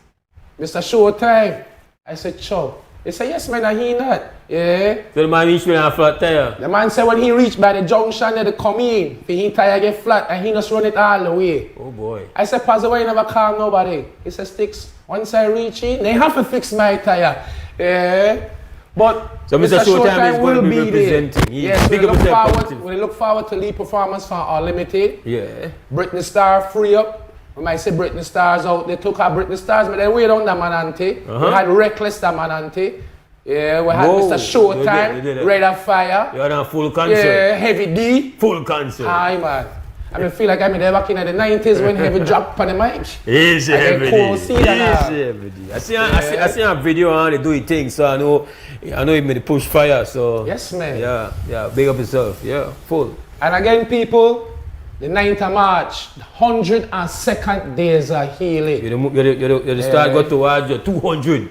Mr. Showtime. I said, Cho. He said, yes, man, I hear that. Yeah. So the man reached with a flat tire? The man said when he reached by the junction there, they come in, his tire get flat, and he just run it all the way. Oh, boy. I said, pass away, never call nobody. He said, Sticks, once I reach in, they have to fix my tire. Yeah. But so Mr. Showtime is going to be representing. Yes, we look forward to lead performance for our limited. Yeah. Britney Star free up. We might say Britney Stars out. They took our Britney Stars, but they wait on the Manante. We had Reckless the Manante. Yeah, we had Whoa, Mr. Showtime, Red of Fire. You're on full concert. Yeah, Heavy D. Full concert. Aye, man. I feel like I'm there back in the 90s when Heavy dropped on the mic. Easy, Heavy D. Easy, Heavy D. I see a video on they do it things, so I know he made the push fire, so. Yes, man. Yeah, big up yourself, yeah, full. And again, people, the 9th of March, the 102nd days of healing. You start go towards your 200.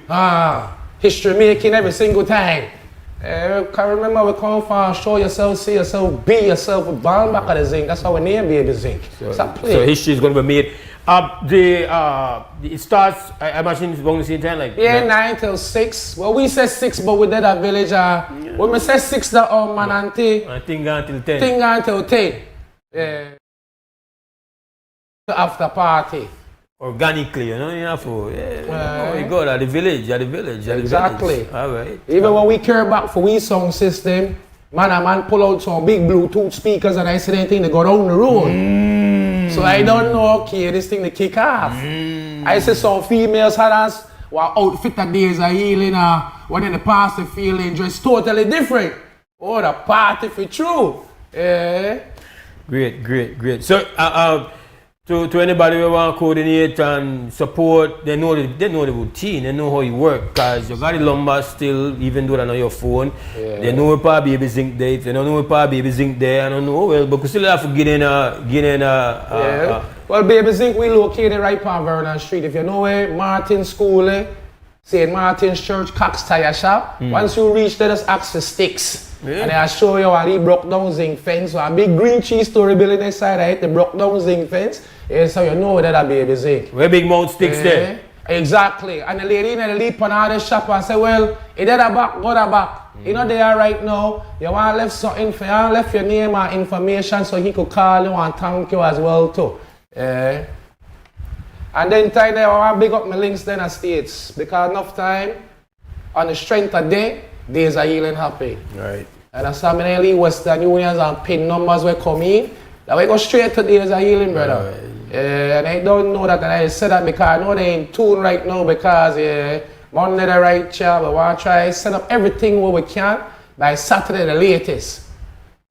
History making every single time. Can remember we come from show yourself, see yourself, be yourself, born back at the zinc. That's how we name Baby Zinc. So history is going to be made. It starts, I imagine it's going to see time like 9 till 6. Well, we say 6, but we did a village. When we say 6, that man and tea. I think until 10. Think until 10. The after party. Organically, you know, you have to. You go at the village, Exactly. All right. Even when we care back for we sound system, man pull out some big Bluetooth speakers and I see anything they go down the road. So I don't know, okay, this thing they kick off. I see some females had us were outfit that days of healing, when in the past the feeling just totally different. Oh, the party for true. Great. So, to anybody who want to coordinate and support, they know the routine, they know how you work, because you got the lumbar still, even though they're on your phone. They know where Baby Zinc there, they don't know where Baby Zinc there, I don't know, well, but we still have to get in Well, Baby Zinc, we located right on Vernon Street. If you know where Martin School, St. Martin's Church, Cox Tire Shop, once you reach there, just ask for Sticks. And I show you how he broke down zinc fence. So a big green cheese story building inside, right? They broke down zinc fence. So you know that Baby Zinc. Where big mouth sticks there? Exactly. And the lady in the leap on all the shop and say, well, it did a back, go the back. You know there right now, you want to left something for you, left your name and information so he could call you and thank you as well too. And then time there, I want to big up my links then at States. Because enough time, on the strength of day, days of healing happen. Right. And as I mean, Western Unions and pin numbers will come in. That we go straight to days of healing, brother. Right. And I don't know that, and I say that because I know they're in tune right now because Monday the right job. We want to try set up everything where we can by Saturday the latest.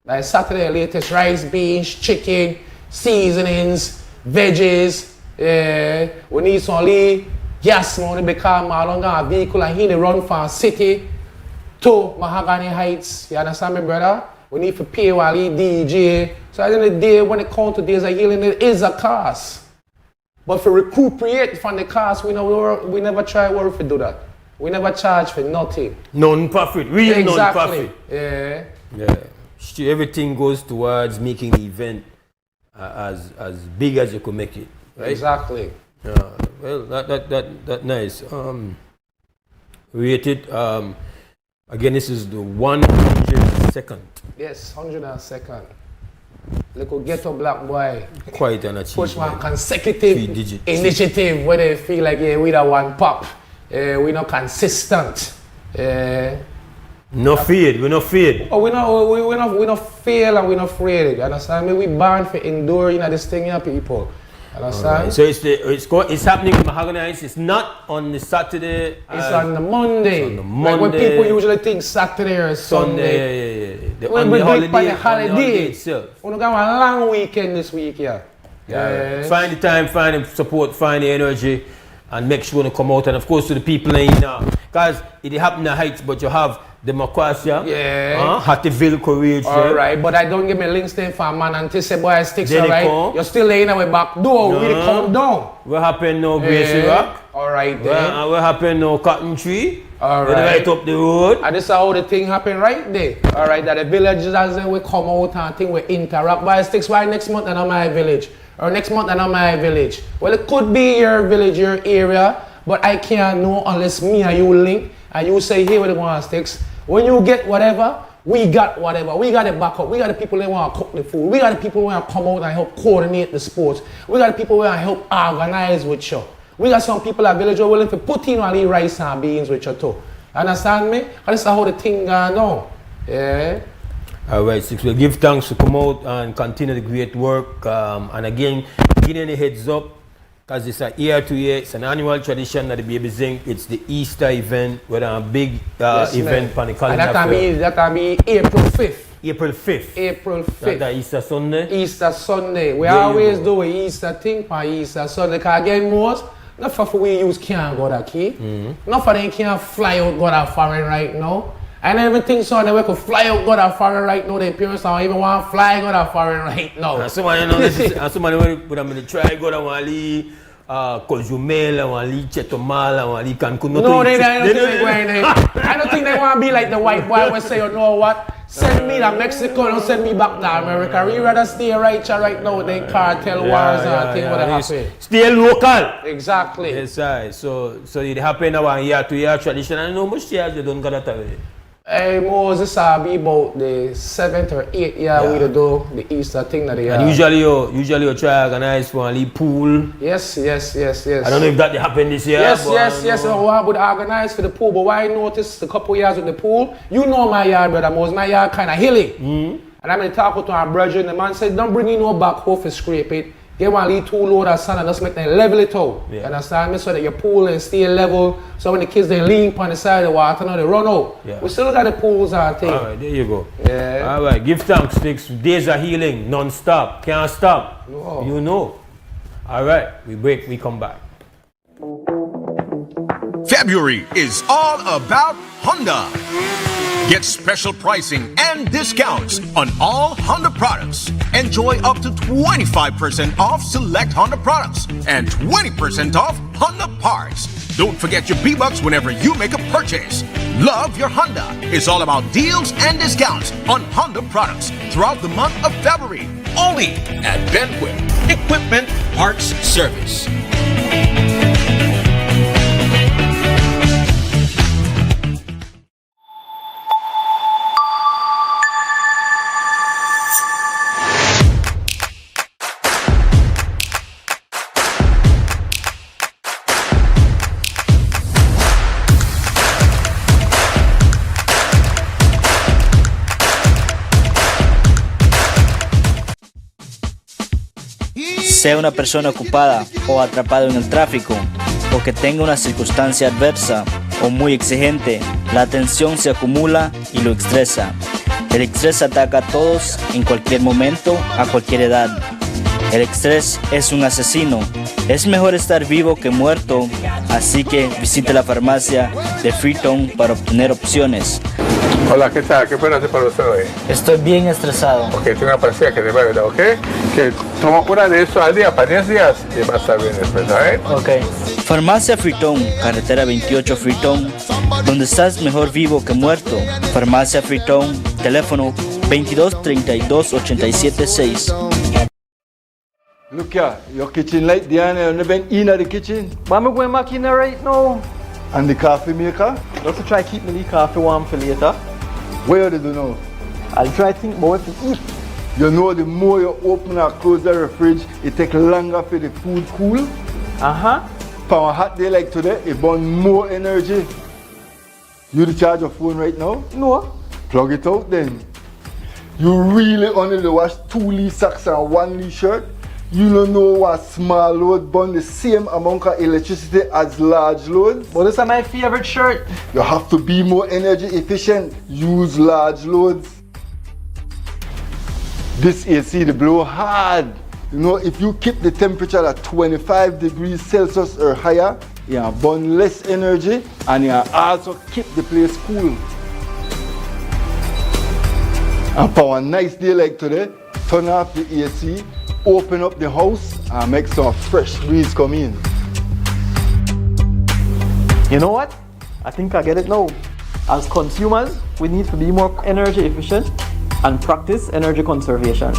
By Saturday the latest, rice, beans, chicken, seasonings, veggies. We need some gas money because my longer vehicle and he run from city to Mahogany Heights. You understand me, brother? We need to pay while he DJ. So at the end of the day, when it comes to days of healing, it is a cost. But to recuperate from the cost, we never try work to do that. We never charge for nothing. Non-profit, real exactly. Non-profit. Yeah. Everything goes towards making the event as big as you can make it. Right? Exactly. Well, that nice. Rated. Again, this is the 102nd. Yes, 102nd. Little ghetto black boy. Quite an achievement. Push one consecutive initiative where they feel like we don't want pop. We're not consistent. No fear. We're not fear. Oh, we're not fear and we're not afraid. You understand me? We born for enduring this thing here, people. Understand? Right. So it's happening in Mahogany Heights. It's not on the Saturday. It's on the Monday. It's on the Monday. Like when people usually think Saturday or Sunday. On the holiday itself. We're going a long weekend this week, Find the time, find the support, find the energy, and make sure to come out. And of course, to the people in because it happened in the Heights, but you have Democracia, Hattieville, Courage. Alright, but I don't give me links there for a man until say boy sticks alright. You're still laying away back door, really come down. What happened now, Gracie Rock? Alright then. What happened now, Cotton Tree? Alright. Right up the road. And this is how the thing happened right there. Alright, that the villagers as they will come out and think we interact. Boy sticks why next month and on my village. Or next month and on my village. Well, it could be your village, your area, but I can't know unless me and you link and you say, hey, where the one sticks. When you get whatever, we got whatever. We got the backup. We got the people that want to cook the food. We got the people who want to come out and help coordinate the sports. We got the people who want to help organize with you. We got some people at village who are willing to put in all the rice and beans with you too. Understand me? And this is how the thing goes on. Yeah. Alright, Six. We'll give thanks to come out and continue the great work. And again, giving the heads up. because it's a year to year, it's an annual tradition that the Baby Zinc. It's the Easter event, with a big event on the calendar. And that mean April 5th. April 5th. April 5th. That's Easter Sunday? Easter Sunday. We always do an Easter thing for Easter Sunday. Because again, most, not for we use can't go that key. Not for them can't fly out go that foreign right now. And everything so that we could fly out go that foreign right now. Their parents don't even want to fly go that foreign right now. And somebody know this is, and somebody would have been try go that one leave Cozumel, and one leave Chetumal, and one leave Cancun. No, they don't think they're going there. I don't think they want to be like the white boy who say, you know what? Send me to Mexico, don't send me back to America. We rather stay right now with the cartel wars and things what happen. Stay local. Exactly. Yes, right. So it happen now year to year tradition. And how much years you don't got that already? Hey, Mose, this will be about the 7th or 8th year we do the Easter thing that they have. And usually you try to organize one league pool. Yes. I don't know if that happened this year. Yes. I would organize for the pool, but why I noticed a couple years with the pool, you know my yard, brother Mose, my yard kind of hilly. And I'm going to talk to our brother, and the man said, don't bring in no backhoe for scrape it. Get one lead 2 load of sand and just make them level it out. You understand me? So that your pool and stay level. So when the kids they lean on the side of the water, now they run out. We still got the pools and things. Alright, there you go. Yeah. Alright, give thanks. Next days of healing, non-stop. Can't stop. No. You know. Alright, we break, we come back. February is all about Honda. Get special pricing and discounts on all Honda products. Enjoy up to 25% off select Honda products and 20% off Honda parts. Don't forget your B-Bucks whenever you make a purchase. Love your Honda is all about deals and discounts on Honda products throughout the month of February. Only at Benquip Equipment Parts Service. Sea una persona ocupada o atrapado en el tráfico, o que tenga una circunstancia adversa o muy exigente, la tensión se acumula y lo estresa. El estrés ataca a todos en cualquier momento, a cualquier edad. El estrés es un asesino. Es mejor estar vivo que muerto, así que visite la farmacia de Freetown para obtener opciones. Hola, ¿qué tal? ¿Qué puedo hacer para usted hoy? Estoy bien estresado. Ok, tengo una pastilla que te va a ayudar, ¿ok? Que toma una de eso al día para 10 días y va a estar bien después, ¿sabes? Ok. Farmacia Freetown, carretera 28 Freetown, donde estás mejor vivo que muerto. Farmacia Freetown, teléfono 22 32 87 6. Look here, your kitchen light, Diana, you never in the kitchen. Why am I going back in there right now? And the coffee maker? Just to try keep the coffee warm for later. Where do you know? I'll try to think about what to eat. You know the more you open or close the fridge, it takes longer for the food cool. For a hot day like today, it burns more energy. You charge your phone right now? No. Plug it out then. You really only wash 2-leaf socks and 1-leaf shirt? You don't know what small load burn the same amount of electricity as large loads? But this is my favorite shirt. You have to be more energy efficient. Use large loads. This AC, they blow hard. You know, if you keep the temperature at 25 degrees Celsius or higher, you burn less energy and you also keep the place cool. And for a nice day like today, turn off the AC, open up the house and make some fresh breeze come in. You know what? I think I get it now. As consumers, we need to be more energy efficient and practice energy conservation.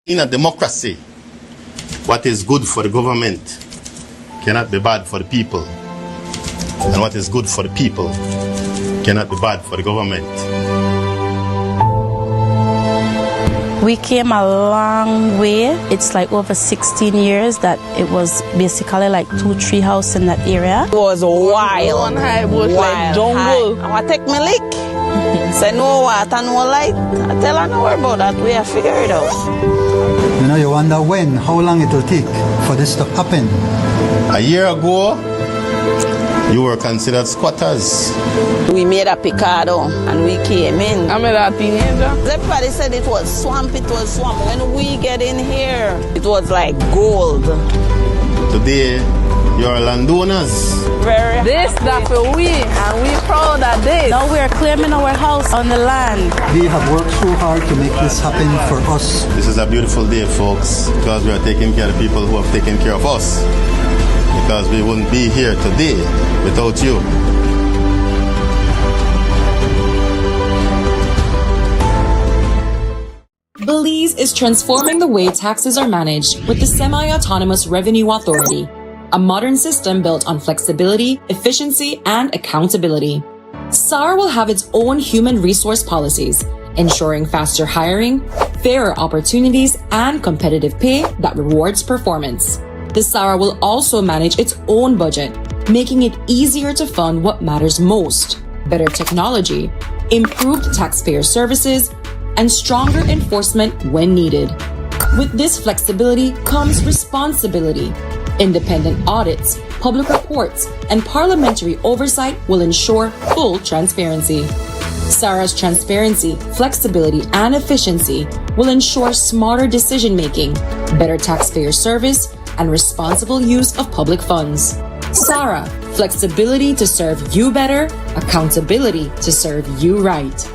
In a democracy, what is good for the government cannot be bad for the people. And what is good for the people cannot be bad for the government. We came a long way. It's like over 16 years that it was basically like 2-3 houses in that area. It was wild. One high bush like jungle. I want to take my lick. Say no water, no light. I tell her no worry about that. We have figure it out. You know, you wonder how long it will take for this to happen. A year ago, you were considered squatters. We made a picado and we came in. I made a teenager. Everybody said it was swamp, it was swamp. When we get in here, it was like gold. Today, you're landowners. This stuff for we, and we proud of this. Now we are claiming our house on the land. We have worked so hard to make this happen for us. This is a beautiful day, folks, because we are taking care of the people who have taken care of us. Because we wouldn't be here today without you. Belize is transforming the way taxes are managed with the Semi-Autonomous Revenue Authority, a modern system built on flexibility, efficiency, and accountability. SAR will have its own human resource policies, ensuring faster hiring, fairer opportunities, and competitive pay that rewards performance. The SARA will also manage its own budget, making it easier to fund what matters most: better technology, improved taxpayer services, and stronger enforcement when needed. With this flexibility comes responsibility. Independent audits, public reports, and parliamentary oversight will ensure full transparency. SARA's transparency, flexibility, and efficiency will ensure smarter decision-making, better taxpayer service, and responsible use of public funds. SARA, flexibility to serve you better, accountability to serve you right.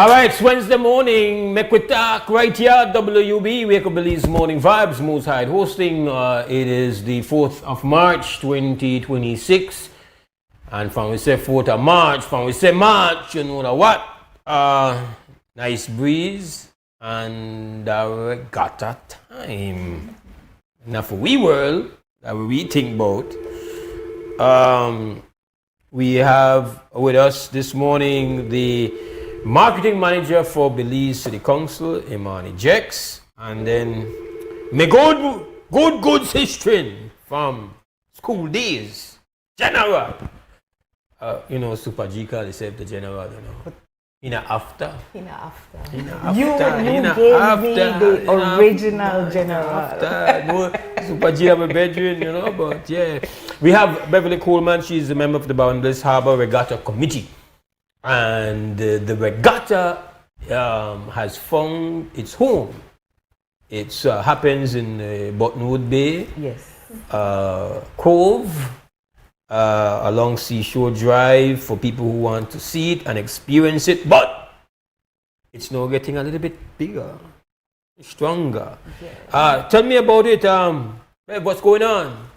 All right, it's Wednesday morning. Make we talk right here at WUB. Wake up Belize Morning Vibes. Mose Hyde hosting. It is the 4th of March, 2026. And from we say 4th of March, from we say March, you know what? Nice breeze and regatta time. Now for we world that we think about. We have with us this morning the marketing manager for Belize City Council, Imani Jex, and then my good history from school days, General. You know, Super G call himself the General, you know. You gave me the original General. Super G have a bedroom, you know, but yeah. We have Beverly Coleman. She's a member of the Bliss Harbor Regatta Committee. And the regatta has found its home. It happens in Buttonwood Bay, yes, Cove, along Seashore Drive for people who want to see it and experience it. But it's now getting a little bit bigger, stronger. Yeah. Tell me about it. What's going on?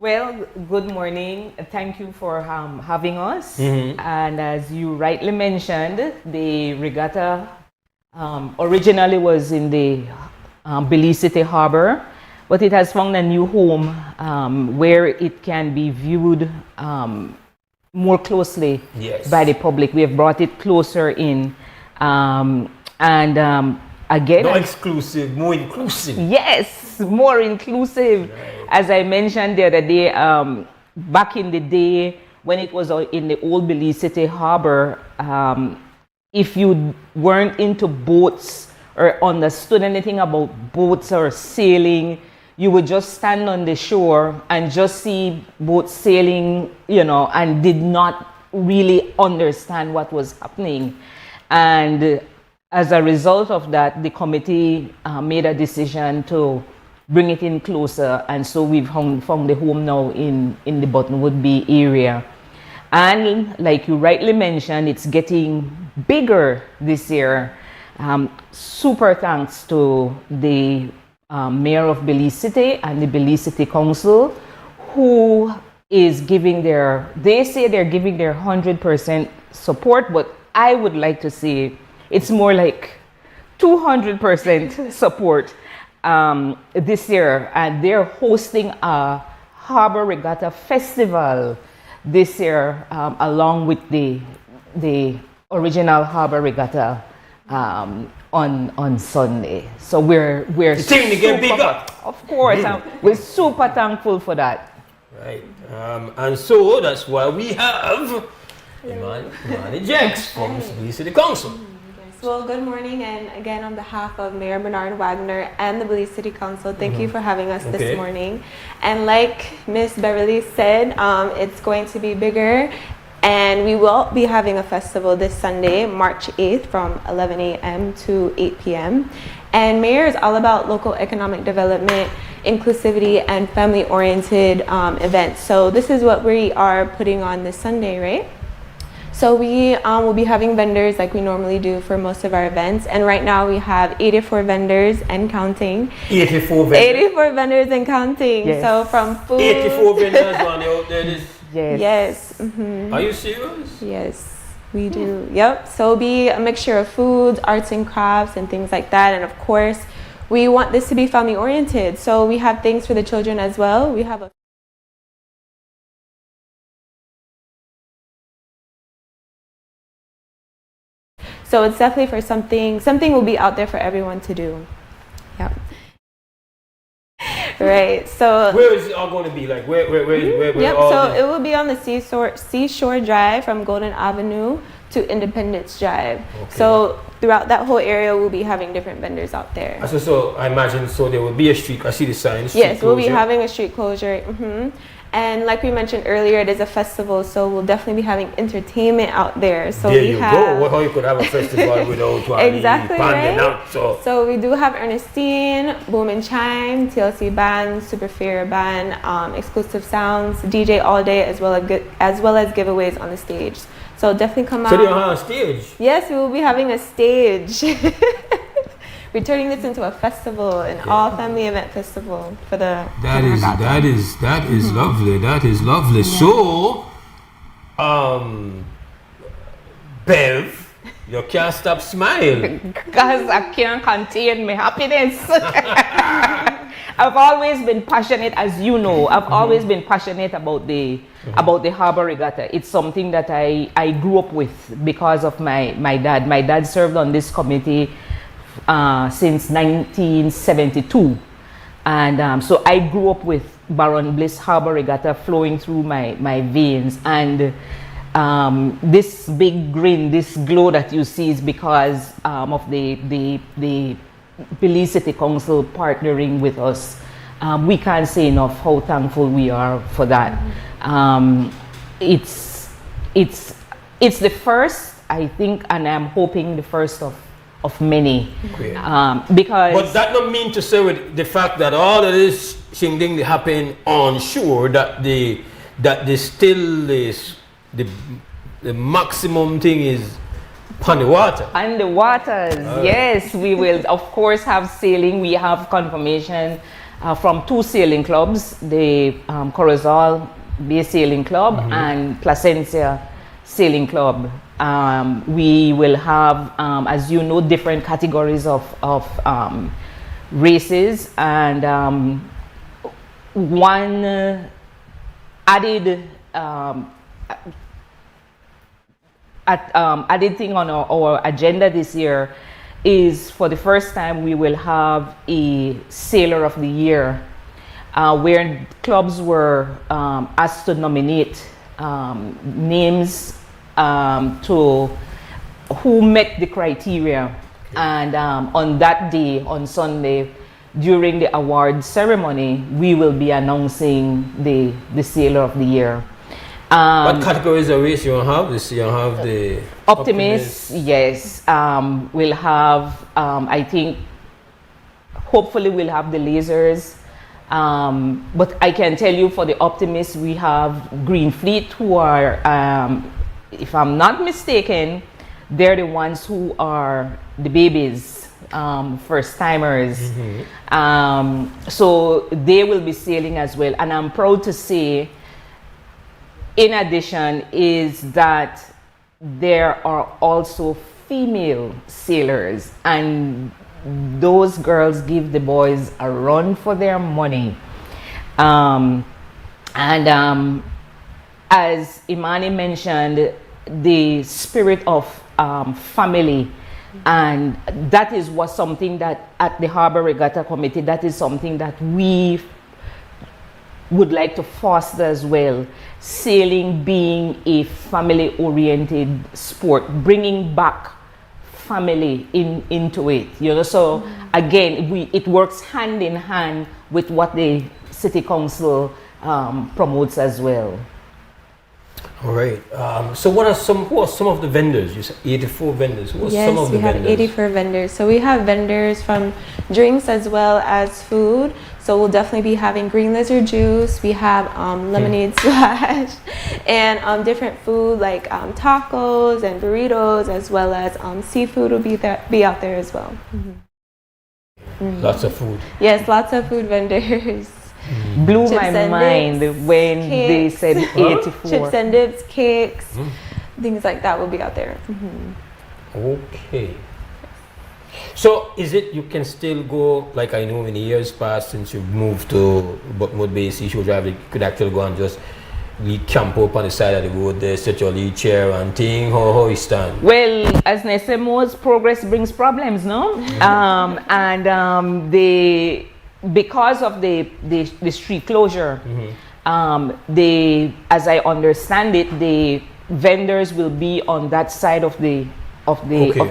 Well, good morning. Thank you for having us. Mm-hmm. And as you rightly mentioned, the regatta originally was in the Belize City Harbor, but it has found a new home where it can be viewed more closely, yes, by the public. We have brought it closer in. Again, not exclusive, more inclusive. Yes, more inclusive. Right. As I mentioned the other day, back in the day when it was in the old Belize City Harbor, if you weren't into boats or understood anything about boats or sailing, you would just stand on the shore and just see boats sailing, you know, and did not really understand what was happening. And as a result of that, the committee made a decision to bring it in closer, and so we've found the home now in the Buttonwood Bay area. And like you rightly mentioned, it's getting bigger this year. Super thanks to the mayor of Belize City and the Belize City Council, who is giving they say they're giving their 100% support, but I would like to say it's more like 200% support this year, and they're hosting a Harbor Regatta Festival this year, along with the original Harbor Regatta on Sunday. So we're super, get bigger. Of course, we're super thankful for that. Right, and so that's why we have Imani Jex from the City Council. Well, good morning, and again on behalf of Mayor Bernard Wagner and the Belize City Council, thank you for having us this morning. And like Miss Beverly said, it's going to be bigger, and we will be having a festival this Sunday, March 8th from 11 a.m. to 8 p.m. And Mayor is all about local economic development, inclusivity, and family-oriented events. So this is what we are putting on this Sunday, right? So we will be having vendors like we normally do for most of our events. And right now we have 84 vendors and counting. 84 vendors? 84 vendors and counting. Yes. So from food. 84 vendors on out there. Yes. Yes. Mm-hmm. Are you serious? Yes, we do. Yep. So it'll be a mixture of foods, arts and crafts, and things like that. And of course, we want this to be family oriented. So we have things for the children as well. We have a So it's definitely for something will be out there for everyone to do. Yeah. Right. So where is it all going to be? Like where Yep. So it will be on the Seashore Drive from Golden Avenue to Independence Drive. Okay. So throughout that whole area, we'll be having different vendors out there. So I imagine there will be a street. I see the sign. Yes, we'll be having a street closure. Mm-hmm. And like we mentioned earlier, it is a festival, so we'll definitely be having entertainment out there. So there you go. Well, how you could have a festival without exactly right. Out, so we do have Ernestine, Boom and Chime, TLC Band, Super Fair Band, Exclusive Sounds, DJ all day, as well as giveaways on the stage. So definitely come out. So they'll have a stage? Yes, we will be having a stage. We're turning this into a festival, an all-family event festival for the. That is lovely. That is lovely. Yeah. So, Bev, you can't stop smiling. Because I can't contain my happiness. I've always been passionate, as you know. I've always been passionate about the Harbor Regatta. It's something that I grew up with because of my dad. My dad served on this committee since 1972. And so I grew up with Baron Bliss Harbor Regatta flowing through my veins. And this big grin, this glow that you see is because of the Belize City Council partnering with us. We can't say enough how thankful we are for that. It's the first, I think, and I'm hoping the first of many. Because but that don't mean to say with the fact that all of this thing happen on shore, that the still is the maximum thing is on the water. On the waters, yes. We will, of course, have sailing. We have confirmation from 2 sailing clubs, the Corozal Bay Sailing Club and Placencia Sailing Club. We will have, as you know, different categories of races, and one added added thing on our agenda this year is, for the first time, we will have a Sailor of the Year, where clubs were asked to nominate names to who met the criteria. And on that day, on Sunday, during the award ceremony, we will be announcing the Sailor of the Year. What categories of race you have? You have the Optimists, yes. We'll have, I think, hopefully we'll have the lasers. But I can tell you, for the Optimists, we have Green Fleet, who are, if I'm not mistaken, they're the ones who are the babies, first timers. So they will be sailing as well. And I'm proud to say, in addition, is that there are also female sailors, and those girls give the boys a run for their money. As Imani mentioned, the spirit of family, and that is something that at the Harbor Regatta Committee, that is something that we would like to foster as well. Sailing being a family-oriented sport, bringing back family into it, you know. So again, it works hand in hand with what the City Council promotes as well. All right. So who are some of the vendors? You said 84 vendors. Who are some of the vendors? Yes, we have 84 vendors. So we have vendors from drinks as well as food. So we'll definitely be having green lizard juice. We have lemonade splash, and different food like tacos and burritos, as well as seafood will be out there as well. Lots of food. Yes, lots of food vendors. Blew my mind when they said 84. Chips and dips, cakes, things like that will be out there. Okay. So is it you can still go, like I know in the years past, since you moved to Buckmouth Bay Seashore Drive, you could actually go and just camp up on the side of the road there, set your lead chair and thing, how you stand? Well, as Nessa Mose, progress brings problems, no? Because of the street closure, as I understand it, the vendors will be on that side of the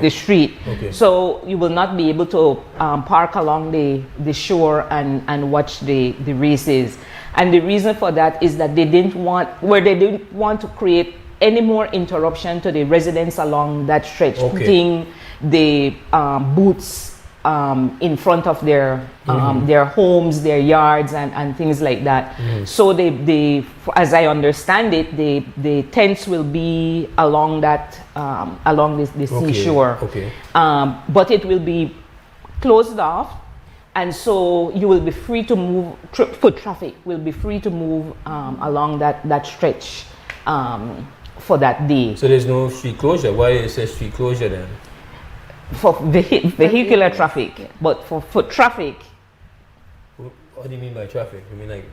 street. So you will not be able to park along the shore and watch the races. And the reason for that is that they didn't want to create any more interruption to the residents along that stretch, putting the booths in front of their homes, their yards, and things like that. So they, as I understand it, the tents will be along that along the seashore. Okay. But it will be closed off, and so you will be free to move. Foot traffic will be free to move along that stretch for that day. So there's no street closure. Why is there street closure then? For vehicular traffic, but for foot traffic. What do you mean by traffic? I mean, like,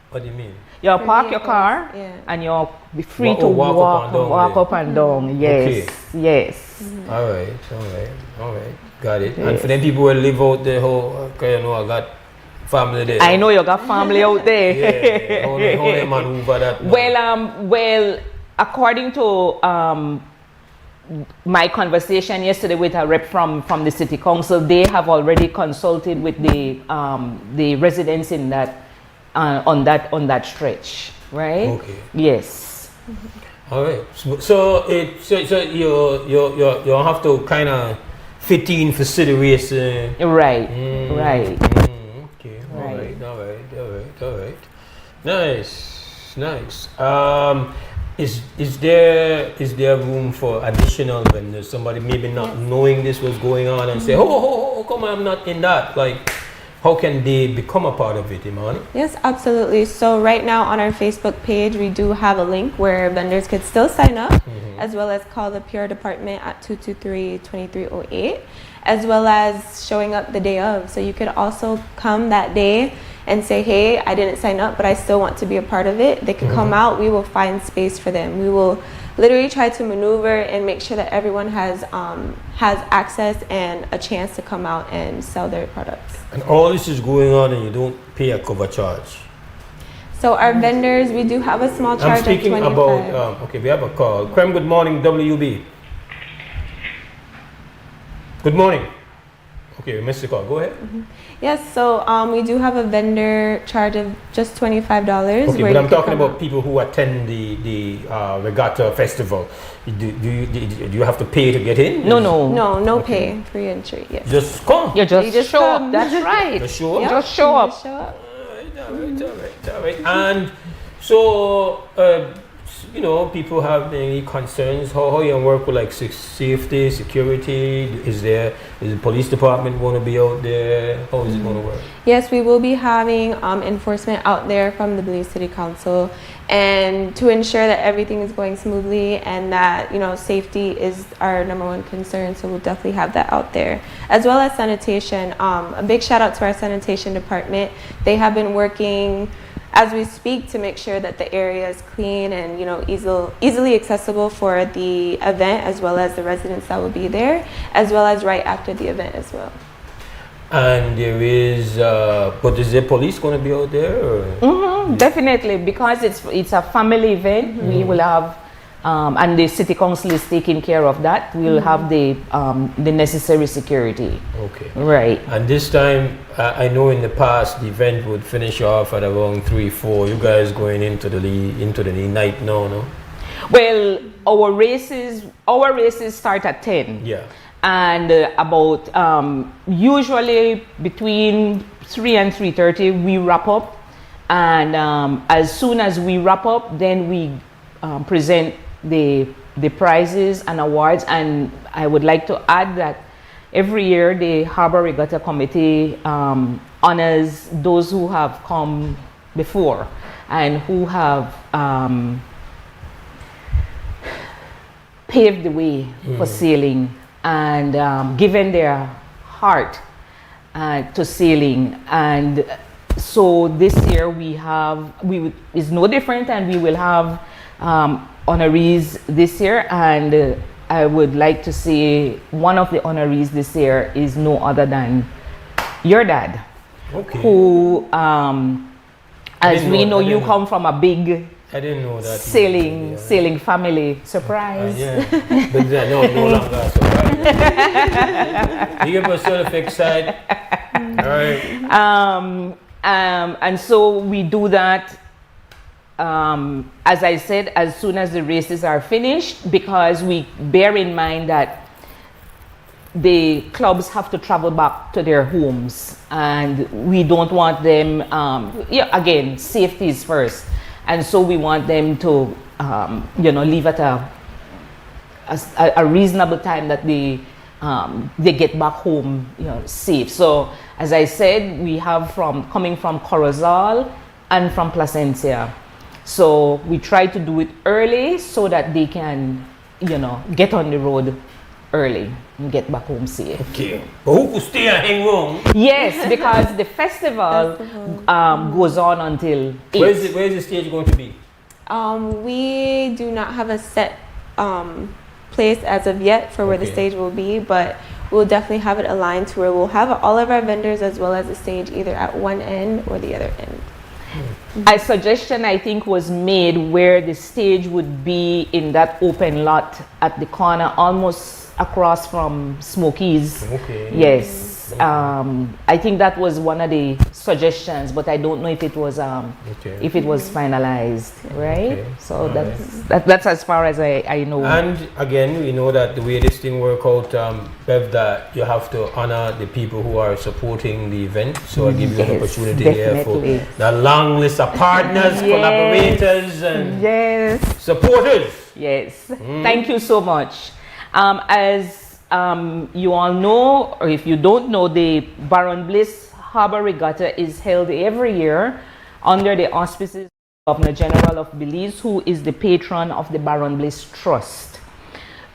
what do you mean? You park your car and you'll be free to walk up and down. Yes, yes. All right. Got it. Yes. And for them people who live out there, okay, you know, I got family there. I know you got family out there. Yeah. How they maneuver that? Well, according to my conversation yesterday with a rep from the city council, they have already consulted with the residents in that on that stretch, right? Okay. Yes. All right. So you have to kind of fit in for city race. Right. Right. Okay. All right. Nice. Is there room for additional vendors? Somebody maybe not knowing this was going on and say, oh, come on, I'm not in that. Like, how can they become a part of it, Imani? Yes, absolutely. So right now on our Facebook page, we do have a link where vendors could still sign up, as well as call the PR department at 223-2308, as well as showing up the day of. So you could also come that day and say, hey, I didn't sign up, but I still want to be a part of it. They can come out. We will find space for them. We will literally try to maneuver and make sure that everyone has access and a chance to come out and sell their products. And all this is going on and you don't pay a cover charge? So our vendors, we do have a small charge of $25. I'm speaking about, okay, we have a call. Krem, good morning, WUB. Good morning. Okay, we missed the call. Go ahead. Yes, so we do have a vendor charge of just $25. Okay, but I'm talking about people who attend the regatta festival. Do you have to pay to get in? No pay, free entry. Yes. Just come. You just show up. That's right. Just show up. Yep. Just show up. All right. And so, people have any concerns. How you work with like safety, security? Is the police department going to be out there? How is it going to work? Yes, we will be having enforcement out there from the Bliss City Council, and to ensure that everything is going smoothly and that safety is our number one concern. So we'll definitely have that out there, as well as sanitation. A big shout out to our sanitation department. They have been working as we speak to make sure that the area is clean and easily accessible for the event, as well as the residents that will be there, as well as right after the event as well. And there is, but is there police going to be out there? Definitely, because it's a family event. We will have, and the city council is taking care of that. We'll have the necessary security. Okay. Right. And this time, I know in the past the event would finish off at around 3-4. You guys going into the night now, no? Well, our races start at 10. Yeah. And about usually between 3 and 3:30 we wrap up, and as soon as we wrap up, then we present the prizes and awards. And I would like to add that every year the Harbor Regatta Committee honors those who have come before and who have paved the way for sailing and given their heart to sailing. And so this year is no different, and we will have honorees this year. And I would like to say one of the honorees this year is no other than your dad, who, as we know, you come from a big I didn't know that. Sailing family. Surprise. Yeah. But no longer surprise. You give yourself excited. All right. And so we do that, as I said, as soon as the races are finished, because we bear in mind that the clubs have to travel back to their homes, and we don't want them, again, safety is first. And so we want them to, leave at a reasonable time that they get back home, safe. So as I said, we have coming from Corozal and from Placencia. So we try to do it early so that they can, get on the road early and get back home safe. Okay. But who could stay and hang round? Yes, because the festival goes on until 8. Where is the stage going to be? We do not have a set place as of yet for where the stage will be, but we'll definitely have it aligned to where we'll have all of our vendors as well as the stage either at one end or the other end. A suggestion I think was made where the stage would be in that open lot at the corner, almost across from Smokies. Okay. Yes. I think that was one of the suggestions, but I don't know if it was if it was finalized, right? Okay. So that's as far as I know. And again, we know that the way this thing work out, Bev, that you have to honor the people who are supporting the event. So I give you an opportunity here for the long list of partners, collaborators, and supporters. Yes. Thank you so much. As you all know, or if you don't know, the Baron Bliss Harbor Regatta is held every year under the auspices of the Governor General of Belize, who is the patron of the Baron Bliss Trust.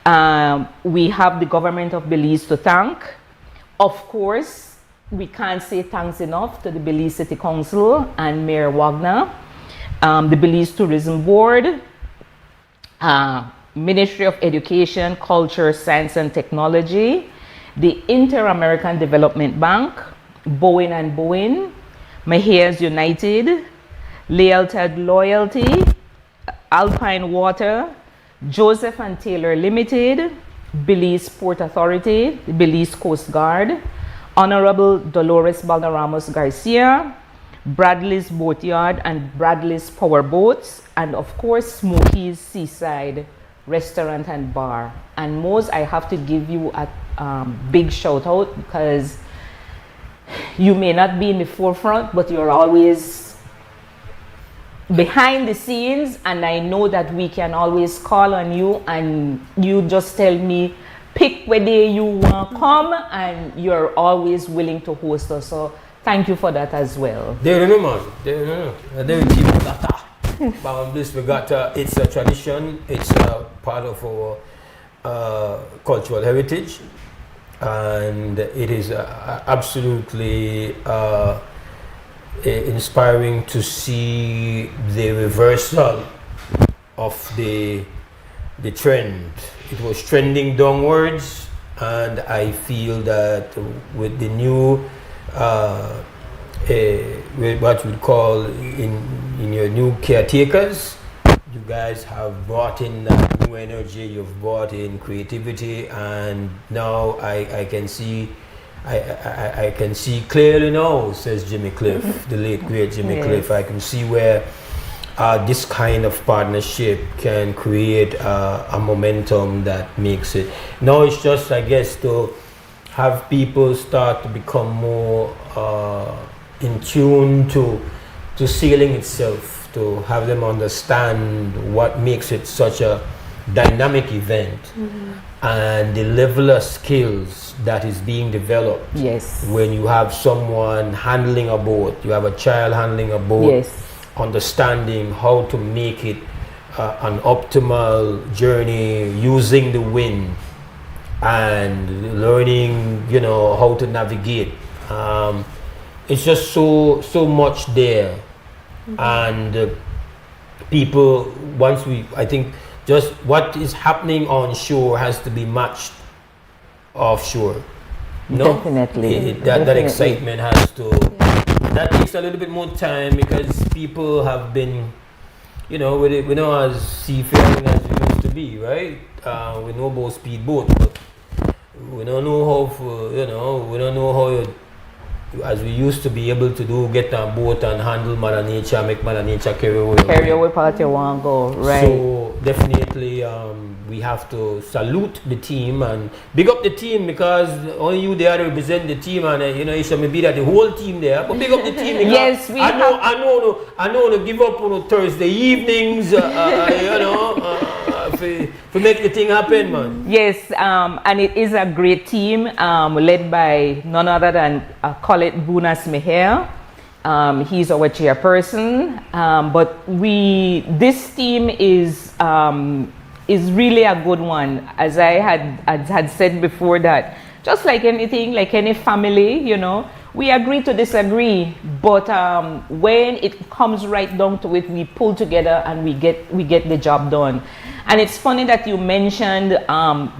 We have the government of Belize to thank. Of course, we can't say thanks enough to the Belize City Council and Mayor Wagner, the Belize Tourism Board, Ministry of Education, Culture, Science and Technology, the Inter-American Development Bank, Bowen and Bowen, Mahers United, Lealtad Loyalty, Alpine Water, Joseph and Taylor Limited, Belize Port Authority, the Belize Coast Guard, Honorable Dolores Balderramos Garcia, Bradley's Boatyard and Bradley's Power Boats, and of course Smokies Seaside Restaurant and Bar. And Mose, I have to give you a big shout out because you may not be in the forefront, but you're always behind the scenes, and I know that we can always call on you and you just tell me pick where day you want to come, and you're always willing to host us. So thank you for that as well. There you know, man. There you go. Bliss Regatta, it's a tradition, it's a part of our cultural heritage, and it is absolutely inspiring to see the reversal of the trend. It was trending downwards, and I feel that with the new what we call in your new caretakers, you guys have brought in that new energy, you've brought in creativity, and now I can see I can see clearly now, says Jimmy Cliff, the late great Jimmy Cliff. I can see where this kind of partnership can create a momentum that makes it. Now it's just, I guess, to have people start to become more in tune to sailing itself, to have them understand what makes it such a dynamic event, and the level of skills that is being developed. Yes. When you have someone handling a boat, you have a child handling a boat, yes, understanding how to make it an optimal journey using the wind and learning, you know, how to navigate. It's just so much there, and people, once I think just what is happening on shore has to be matched offshore. No? Definitely. That excitement has to. That takes a little bit more time because people have been, you know, we know as seafaring as we used to be, right? We know about speedboat, but we don't know how, we don't know how as we used to be able to do, get on boat and handle Mother Nature, make Mother Nature carry away. Carry away part you want to go, right? So definitely we have to salute the team and big up the team, because only you there to represent the team, and you know, it should be that the whole team there. But big up the team. Yes, I know to give up on Thursday evenings, you know, to make the thing happen, man. Yes, and it is a great team led by none other than Colette Bunas Meher. He's our chairperson, but this team is really a good one. As I had said before, that just like anything, like any family, you know, we agree to disagree, but when it comes right down to it, we pull together and we get the job done. And it's funny that you mentioned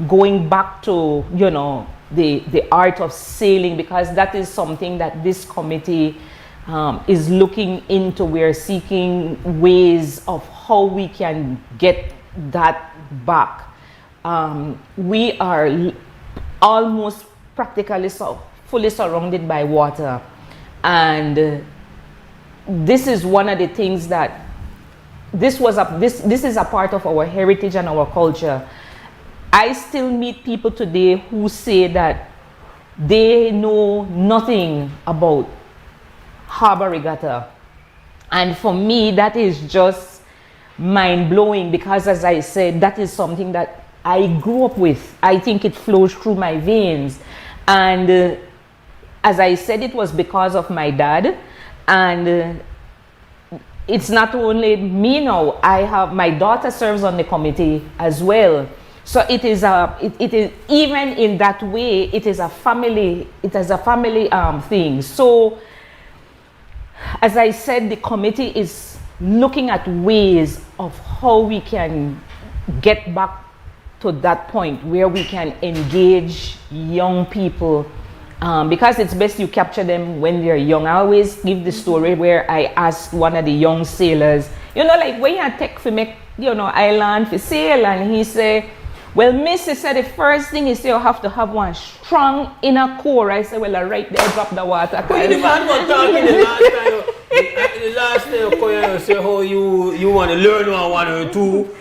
going back to, you know, the art of sailing, because that is something that this committee is looking into. We're seeking ways of how we can get that back. We are almost practically fully surrounded by water, and this is one of the things that this is a part of our heritage and our culture. I still meet people today who say that they know nothing about harbor regatta, and for me that is just mind-blowing, because as I said, that is something that I grew up with. I think it flows through my veins, and as I said, it was because of my dad. And it's not only me now. I have my daughter serves on the committee as well. So it is even in that way, it is a family thing. So as I said, the committee is looking at ways of how we can get back to that point where we can engage young people, because it's best you capture them when they're young. I always give the story where I asked one of the young sailors, you know, like, when you take for make, you know, island for sail, and he say, well, Miss, he said the first thing is you have to have one strong inner core. I said, well, right there, drop the water. But you never talking the last time. The last time you say how you want to learn one or two.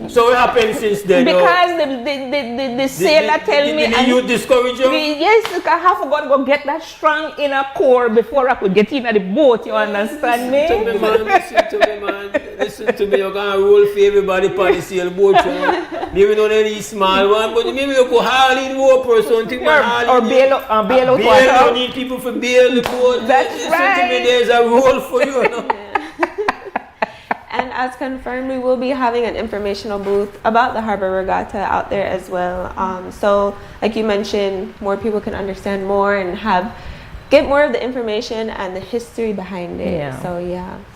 So what happened since then? Because the sailor tell me. Did you discourage you? Yes, I have to go get that strong inner core before I could get in the boat. You understand me? Listen to me, man. Listen to me. You're going to roll for everybody on the sailboat. Maybe not any small one, but maybe you go haul in rope or something. Or bail out water. You need people for bail the boat. That's listen right. To me, there's a role for you. And as confirmed, we will be having an informational booth about the Harbor Regatta out there as well. So like you mentioned, more people can understand more and get more of the information and the history behind it. Yeah.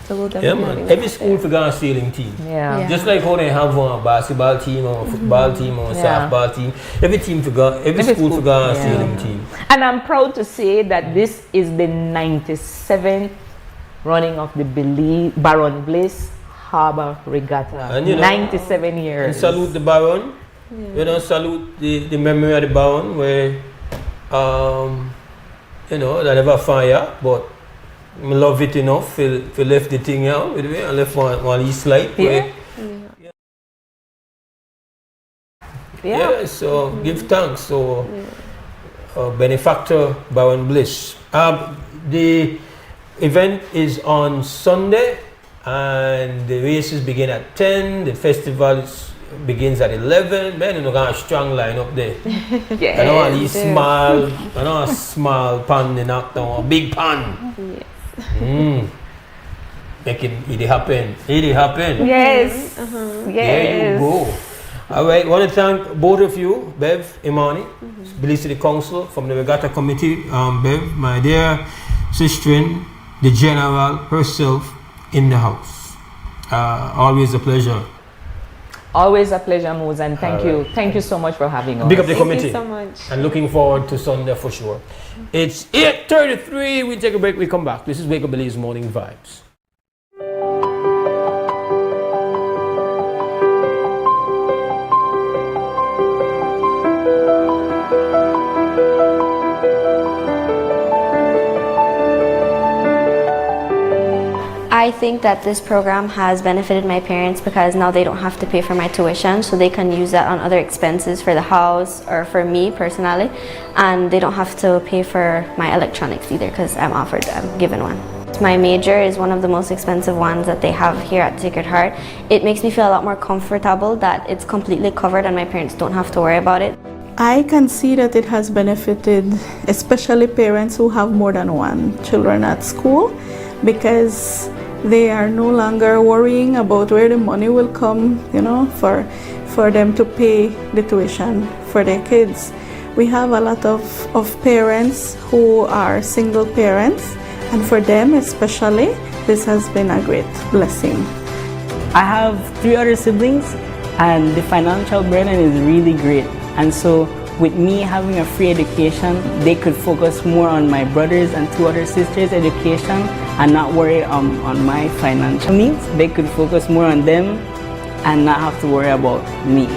So we'll definitely man. Every school for got a sailing team. Yeah. Just like how they have a basketball team or a football team or a softball team. Every school for got a sailing team. And I'm proud to say that this is the 97th running of the Baron Bliss Harbor Regatta. And, you know, 97 years. And salute the Baron. You know, salute the memory of the Baron, where you know, they never fire, but I love it enough to left the thing out with me and left one east light. Yeah, so give thanks. So benefactor Baron Bliss. The event is on Sunday and the races begin at 10. The festival begins at 11. Man, you got a strong line up there. Yes, I know a small pan they knock down, a big pan. Yes. Make it happen. It happen. Yes. Uh-huh. Yes. There you go. All right, I want to thank both of you, Bev, Imani, Bliss City Council from the Regatta Committee. Bev, my dear sister, the General herself in the house. Always a pleasure. Always a pleasure, Mose, and thank you. Thank you so much for having us. Big up the committee. Thank you so much. And looking forward to Sunday for sure. It's 8:33. We take a break. We come back. This is Wake Up Billy's Morning Vibes. I think that this program has benefited my parents because now they don't have to pay for my tuition, so they can use that on other expenses for the house or for me personally, and they don't have to pay for my electronics either because I'm given one. My major is one of the most expensive ones that they have here at Sacred Heart. It makes me feel a lot more comfortable that it's completely covered and my parents don't have to worry about it. I can see that it has benefited especially parents who have more than one children at school, because they are no longer worrying about where the money will come, for them to pay the tuition for their kids. We have a lot of parents who are single parents, and for them especially, this has been a great blessing. I have 3 other siblings, and the financial burden is really great. And so with me having a free education, they could focus more on my brothers and 2 other sisters' education and not worry on my financial needs. They could focus more on them and not have to worry about me.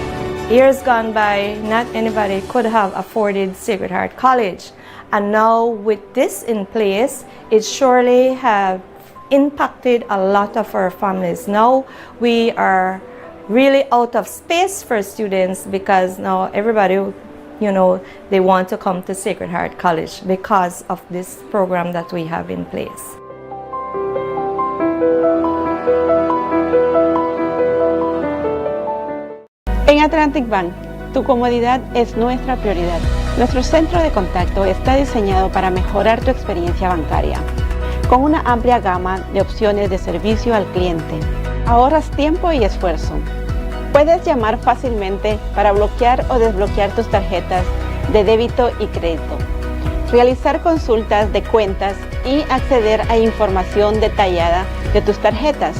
Years gone by, not anybody could have afforded Sacred Heart College. And now with this in place, it surely have impacted a lot of our families. Now we are really out of space for students because now everybody, they want to come to Sacred Heart College because of this program that we have in place. En Atlantic Bank, tu comodidad es nuestra prioridad. Nuestro centro de contacto está diseñado para mejorar tu experiencia bancaria, con una amplia gama de opciones de servicio al cliente. Ahorras tiempo y esfuerzo. Puedes llamar fácilmente para bloquear o desbloquear tus tarjetas de débito y crédito, realizar consultas de cuentas y acceder a información detallada de tus tarjetas.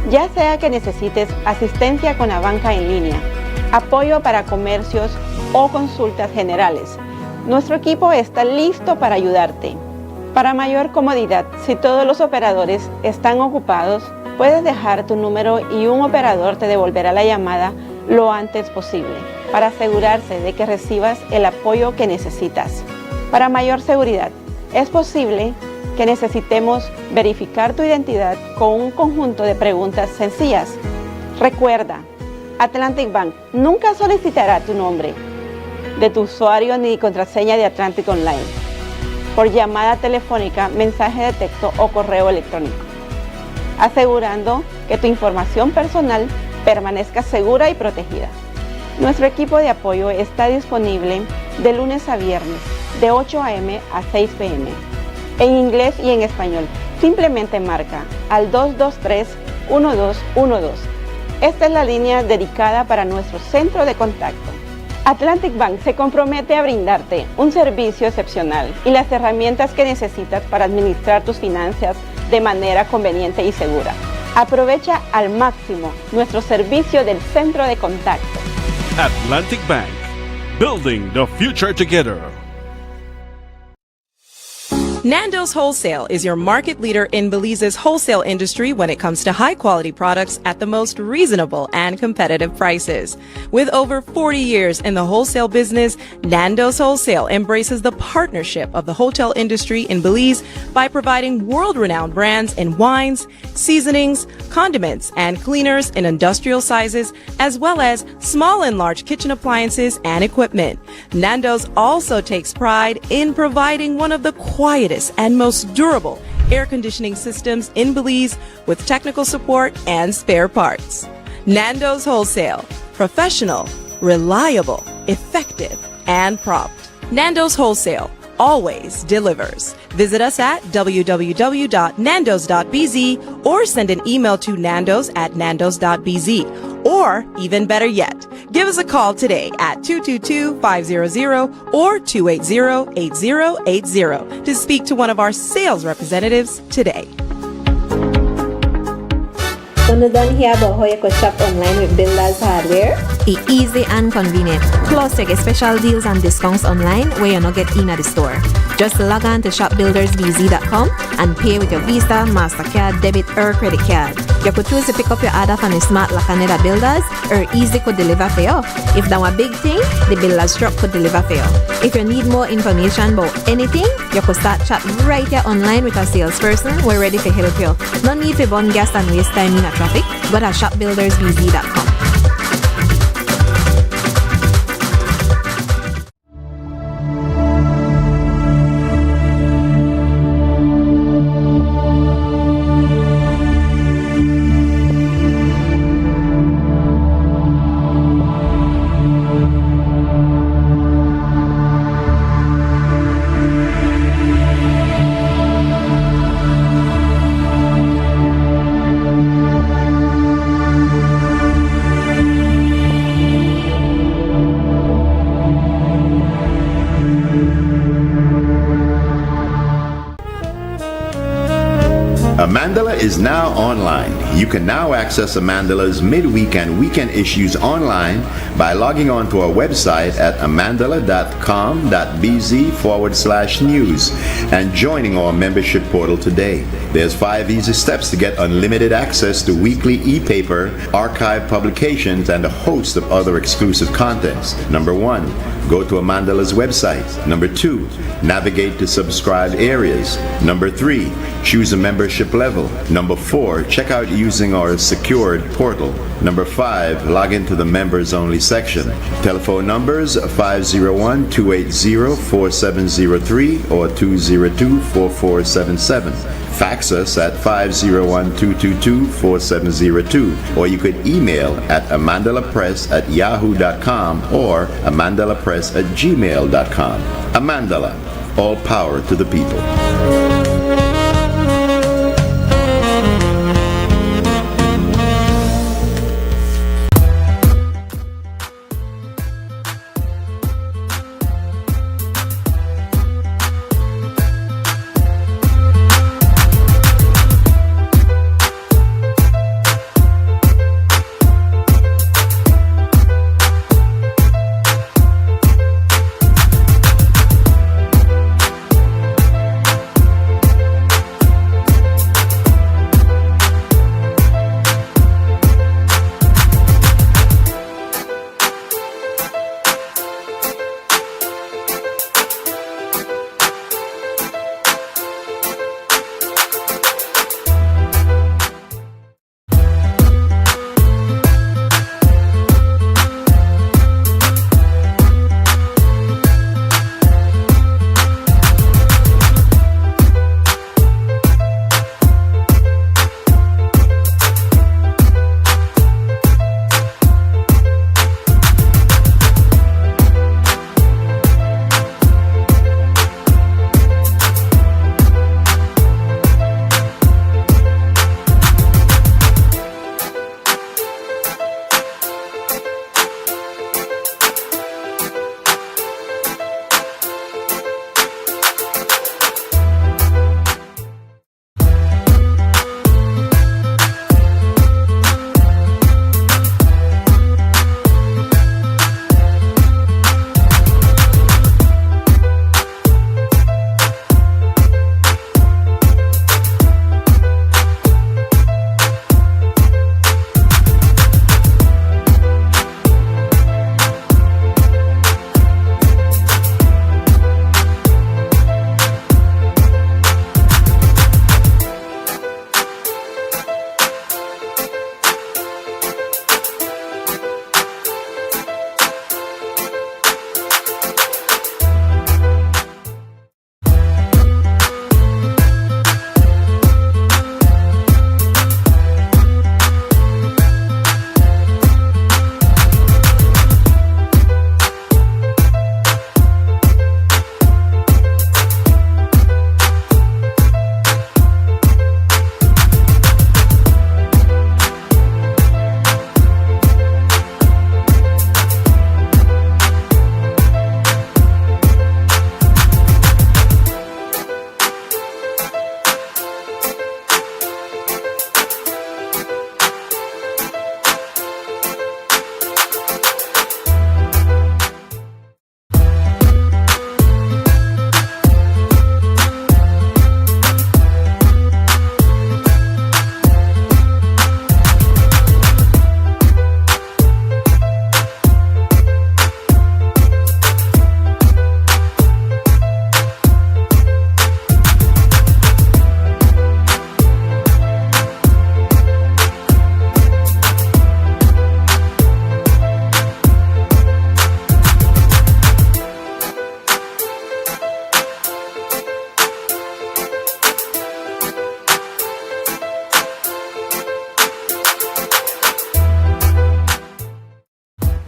Ya sea que necesites asistencia con la banca en línea, apoyo para comercios o consultas generales, nuestro equipo está listo para ayudarte. Para mayor comodidad, si todos los operadores están ocupados, puedes dejar tu número y un operador te devolverá la llamada lo antes posible para asegurarse de que recibas el apoyo que necesitas. Para mayor seguridad, es posible que necesitemos verificar tu identidad con un conjunto de preguntas sencillas. Recuerda, Atlantic Bank nunca solicitará tu nombre de tu usuario ni contraseña de Atlantic Online por llamada telefónica, mensaje de texto o correo electrónico, asegurando que tu información personal permanezca segura y protegida. Nuestro equipo de apoyo está disponible de lunes a viernes, de 8 a.m. a 6 p.m. en inglés y en español. Simplemente marca al 223-1212. Esta es la línea dedicada para nuestro centro de contacto. Atlantic Bank se compromete a brindarte un servicio excepcional y las herramientas que necesitas para administrar tus finanzas de manera conveniente y segura. Aprovecha al máximo nuestro servicio del centro de contacto. Atlantic Bank, building the future together. Nando's Wholesale is your market leader in Belize's wholesale industry when it comes to high-quality products at the most reasonable and competitive prices. With over 40 years in the wholesale business, Nando's Wholesale embraces the partnership of the hotel industry in Belize by providing world-renowned brands in wines, seasonings, condiments, and cleaners in industrial sizes, as well as small and large kitchen appliances and equipment. Nando's also takes pride in providing one of the quietest and most durable air conditioning systems in Belize with technical support and spare parts. Nando's Wholesale. Professional, reliable, effective, and prompt. Nando's Wholesale always delivers. Visit us at www.nandos.bz or send an email to nandos@nandos.bz. Or, even better yet, give us a call today at 222-500 or 280-8080 to speak to one of our sales representatives today. When you done hear about how you could shop online with Builders Hardware? It's easy and convenient. Plus, you get special deals and discounts online where you not get in at the store. Just log on to shopbuildersbz.com and pay with your Visa, MasterCard, debit or credit card. You could choose to pick up your order from the Smart Lacaneda builders or Easy could deliver for you. If that a big thing, the builder's truck could deliver for you. If you need more information about anything, you could start chat right here online with a salesperson. We're ready to help you. No need to burn gas and waste time in a traffic. Go to shopbuildersbz.com. Amandala is now online. You can now access Amandala's midweek and weekend issues online by logging on to our website at amandala.com.bz/news and joining our membership portal today. There's 5 easy steps to get unlimited access to weekly e-paper, archive publications, and a host of other exclusive contents. Number 1, go to Amandala's website. Number 2, navigate to subscribed areas. Number 3, choose a membership level. Number 4, check out using our secured portal. Number 5, log into the members only section. Telephone numbers 501-280-4703 or 202-4477. Fax us at 501-222-4702, or you could email at amandalapress@yahoo.com or amandalapress@gmail.com. Amandala, all power to the people.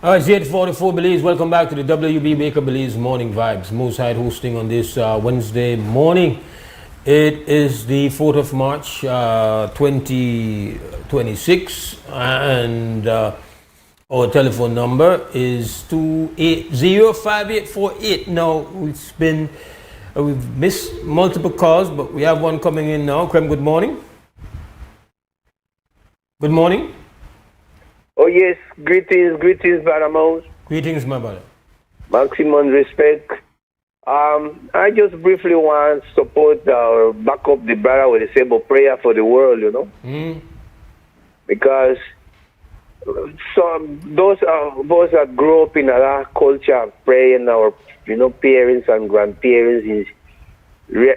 All right, it's 8:44 Belize. Welcome back to the WB Baker Belize Morning Vibes. Mose Hyde hosting on this Wednesday morning. It is the 4th of March, 2026, and our telephone number is 280-5848. Now, it's been, we've missed multiple calls, but we have one coming in now. Krem, good morning. Good morning. Oh yes, greetings, Brother Mose. Greetings, my brother. Maximum respect. I just briefly want to support or back up the brother with a simple prayer for the world, you know. Because those of us that grew up in our culture of praying, our parents and grandparents is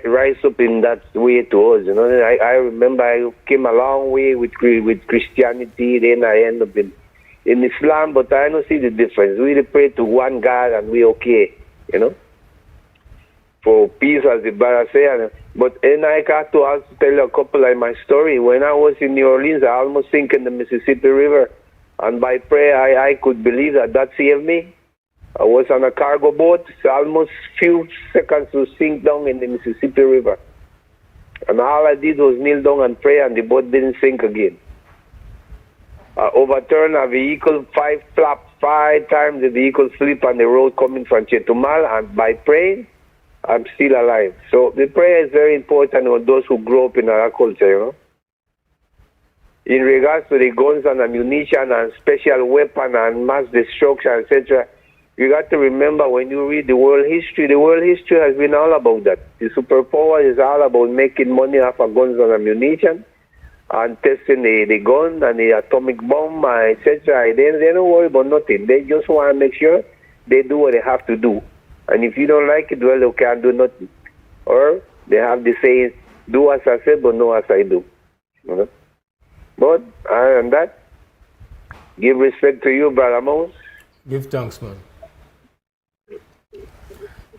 rise up in that way to us, you know. I remember I came a long way with Christianity, then I end up in Islam, but I don't see the difference. We pray to one God and we okay, you know, for peace, as the brother said. But and I got to also tell you a couple of my story. When I was in New Orleans, I almost sank in the Mississippi River, and by prayer I could believe that saved me. I was on a cargo boat, so almost few seconds to sink down in the Mississippi River. And all I did was kneel down and pray, and the boat didn't sink again. I overturned a vehicle, 5 times the vehicle slip on the road coming from Chetumal, and by praying, I'm still alive. So the prayer is very important for those who grow up in our culture, you know. In regards to the guns and ammunition and special weapon and mass destruction, etc., you got to remember when you read the world history has been all about that. The superpower is all about making money off of guns and ammunition and testing the gun and the atomic bomb, etc. They don't worry about nothing. They just want to make sure they do what they have to do. And if you don't like it, well, they can't do nothing. Or they have the saying, do as I say, but no as I do. You know? But other than that, give respect to you, Brother Mose. Give thanks, man.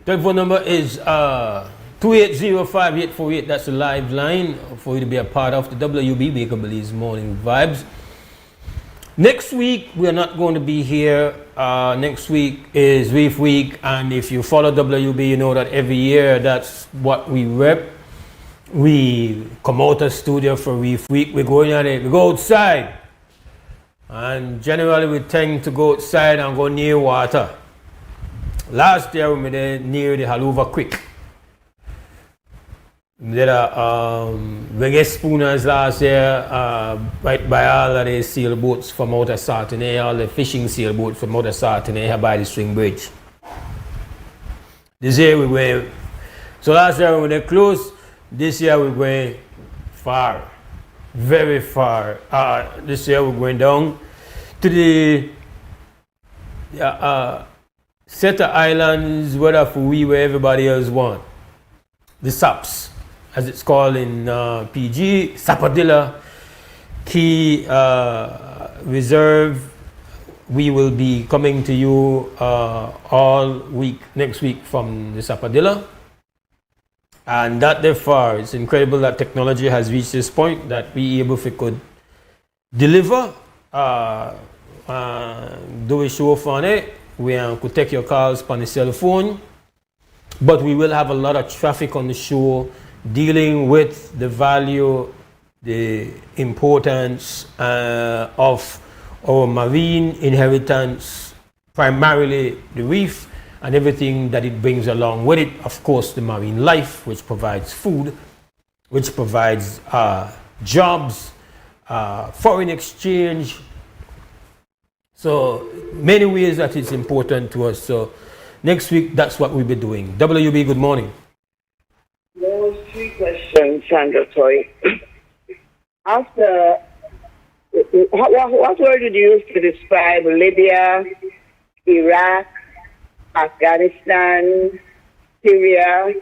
Telephone number is 280-5848. That's the live line for you to be a part of the WB Baker Belize Morning Vibes. Next week, we are not going to be here. Next week is Reef Week, and if you follow WB, you know that every year that's what we rep. We come out of studio for Reef Week. We're going at it. We go outside, and generally we tend to go outside and go near water. Last year we were near the Haluva Creek. We did a reggae spooners last year, right by all of the sailboats from out of Sartene, all the fishing sailboats from out of Sartene here by the Swing Bridge. This year we went, so last year we were close, this year we went far, very far. This year we're going down to the set of islands, whether for we where everybody else want. The SAPs, as it's called in PG, Sapadilla Key Reserve. We will be coming to you all week, next week from the Sapadilla. And that therefore, it's incredible that technology has reached this point that we able to could deliver, do a show on it. We could take your calls on the cell phone, but we will have a lot of traffic on the show dealing with the value, the importance of our marine inheritance, primarily the reef and everything that it brings along with it. Of course, the marine life, which provides food, which provides jobs, foreign exchange. So many ways that it's important to us. So next week, that's what we'll be doing. WB, good morning. Those 3 questions, Sandra Toy. After, what word would you use to describe Libya, Iraq, Afghanistan, Syria,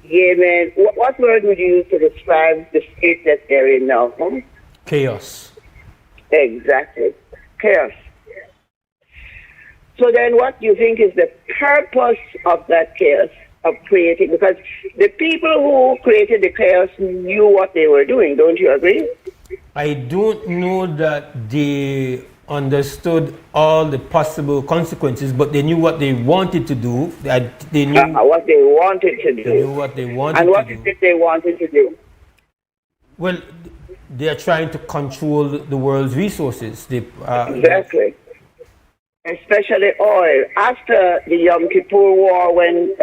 Yemen? What word would you use to describe the state that they're in now? Chaos. Exactly. Chaos. So then what do you think is the purpose of that chaos, of creating? Because the people who created the chaos knew what they were doing, don't you agree? I don't know that they understood all the possible consequences, but they knew what they wanted to do. They knew what they wanted to do. They knew what they wanted and what to do. is it they wanted to do? Well, they are trying to control the world's resources. Exactly. Especially oil. After the Yom Kippur War, when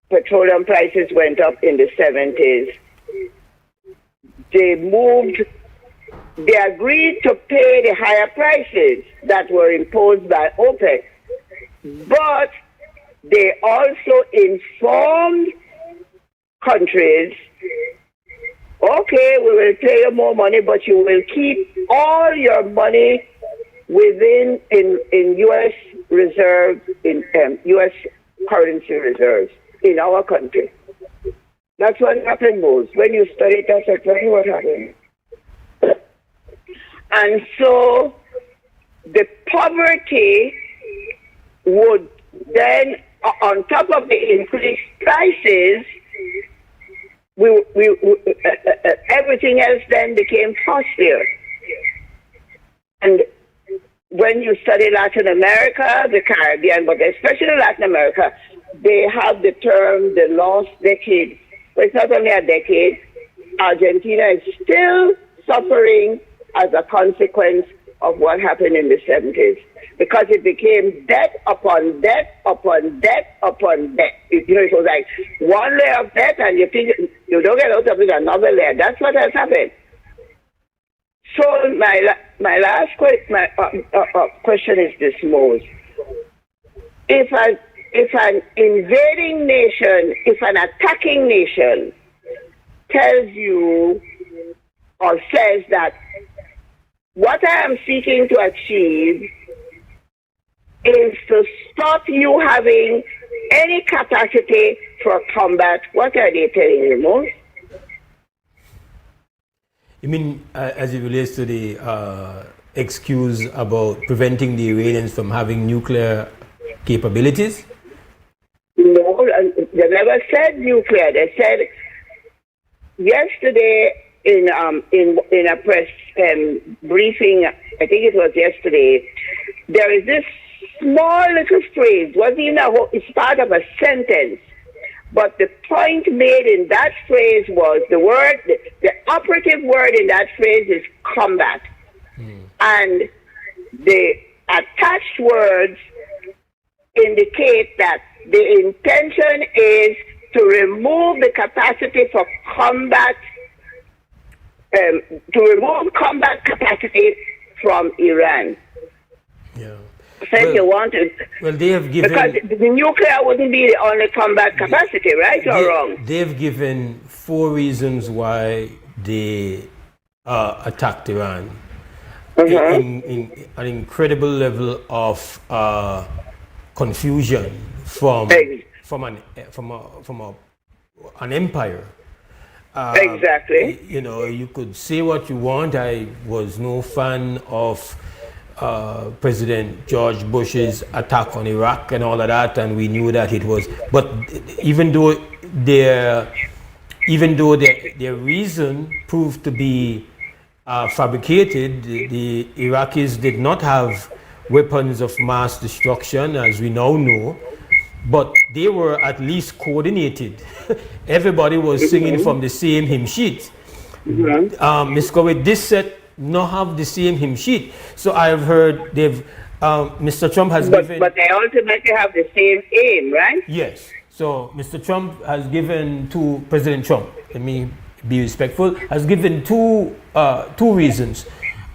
petroleum prices went up in the 70s, they agreed to pay the higher prices that were imposed by OPEC. But they also informed countries, okay, we will pay you more money, but you will keep all your money within in U.S. reserves, in U.S. currency reserves in our country. That's what happened, Mose. When you study it, that's exactly what happened. And so the poverty would then, on top of the increased prices, everything else then became costlier. And when you study Latin America, the Caribbean, but especially Latin America, they have the term the lost decade. But it's not only a decade. Argentina is still suffering as a consequence of what happened in the 70s, because it became debt upon debt upon debt upon debt. It was like one layer of debt, and you think you don't get out of it another layer. That's what has happened. So my last question is this, Mose. If an invading nation, if an attacking nation tells you or says that what I am seeking to achieve is to stop you having any capacity for combat, what are they telling you, Mose? You mean as it relates to the excuse about preventing the Iranians from having nuclear capabilities? No, they never said nuclear. They said yesterday in a press briefing, I think it was yesterday, there is this small little phrase, wasn't even it's part of a sentence, but the point made in that phrase was the operative word in that phrase is combat. And the attached words indicate that the intention is to remove the capacity for combat, to remove combat capacity from Iran. Yeah. Since you want to, well, they have given, because the nuclear wouldn't be the only combat capacity, right or wrong? They've given 4 reasons why they attacked Iran. In an incredible level of confusion from an empire. Exactly. You know, you could say what you want. I was no fan of President George Bush's attack on Iraq and all of that, and we knew that it was. But even though their reason proved to be fabricated, the Iraqis did not have weapons of mass destruction, as we now know, but they were at least coordinated. Everybody was singing from the same hymn sheet. Ms. Kowit, this set not have the same hymn sheet. So I've heard Mr. Trump has given... But they ultimately have the same aim, right? Yes. So Mr. Trump has given President Trump, let me be respectful, has given two reasons.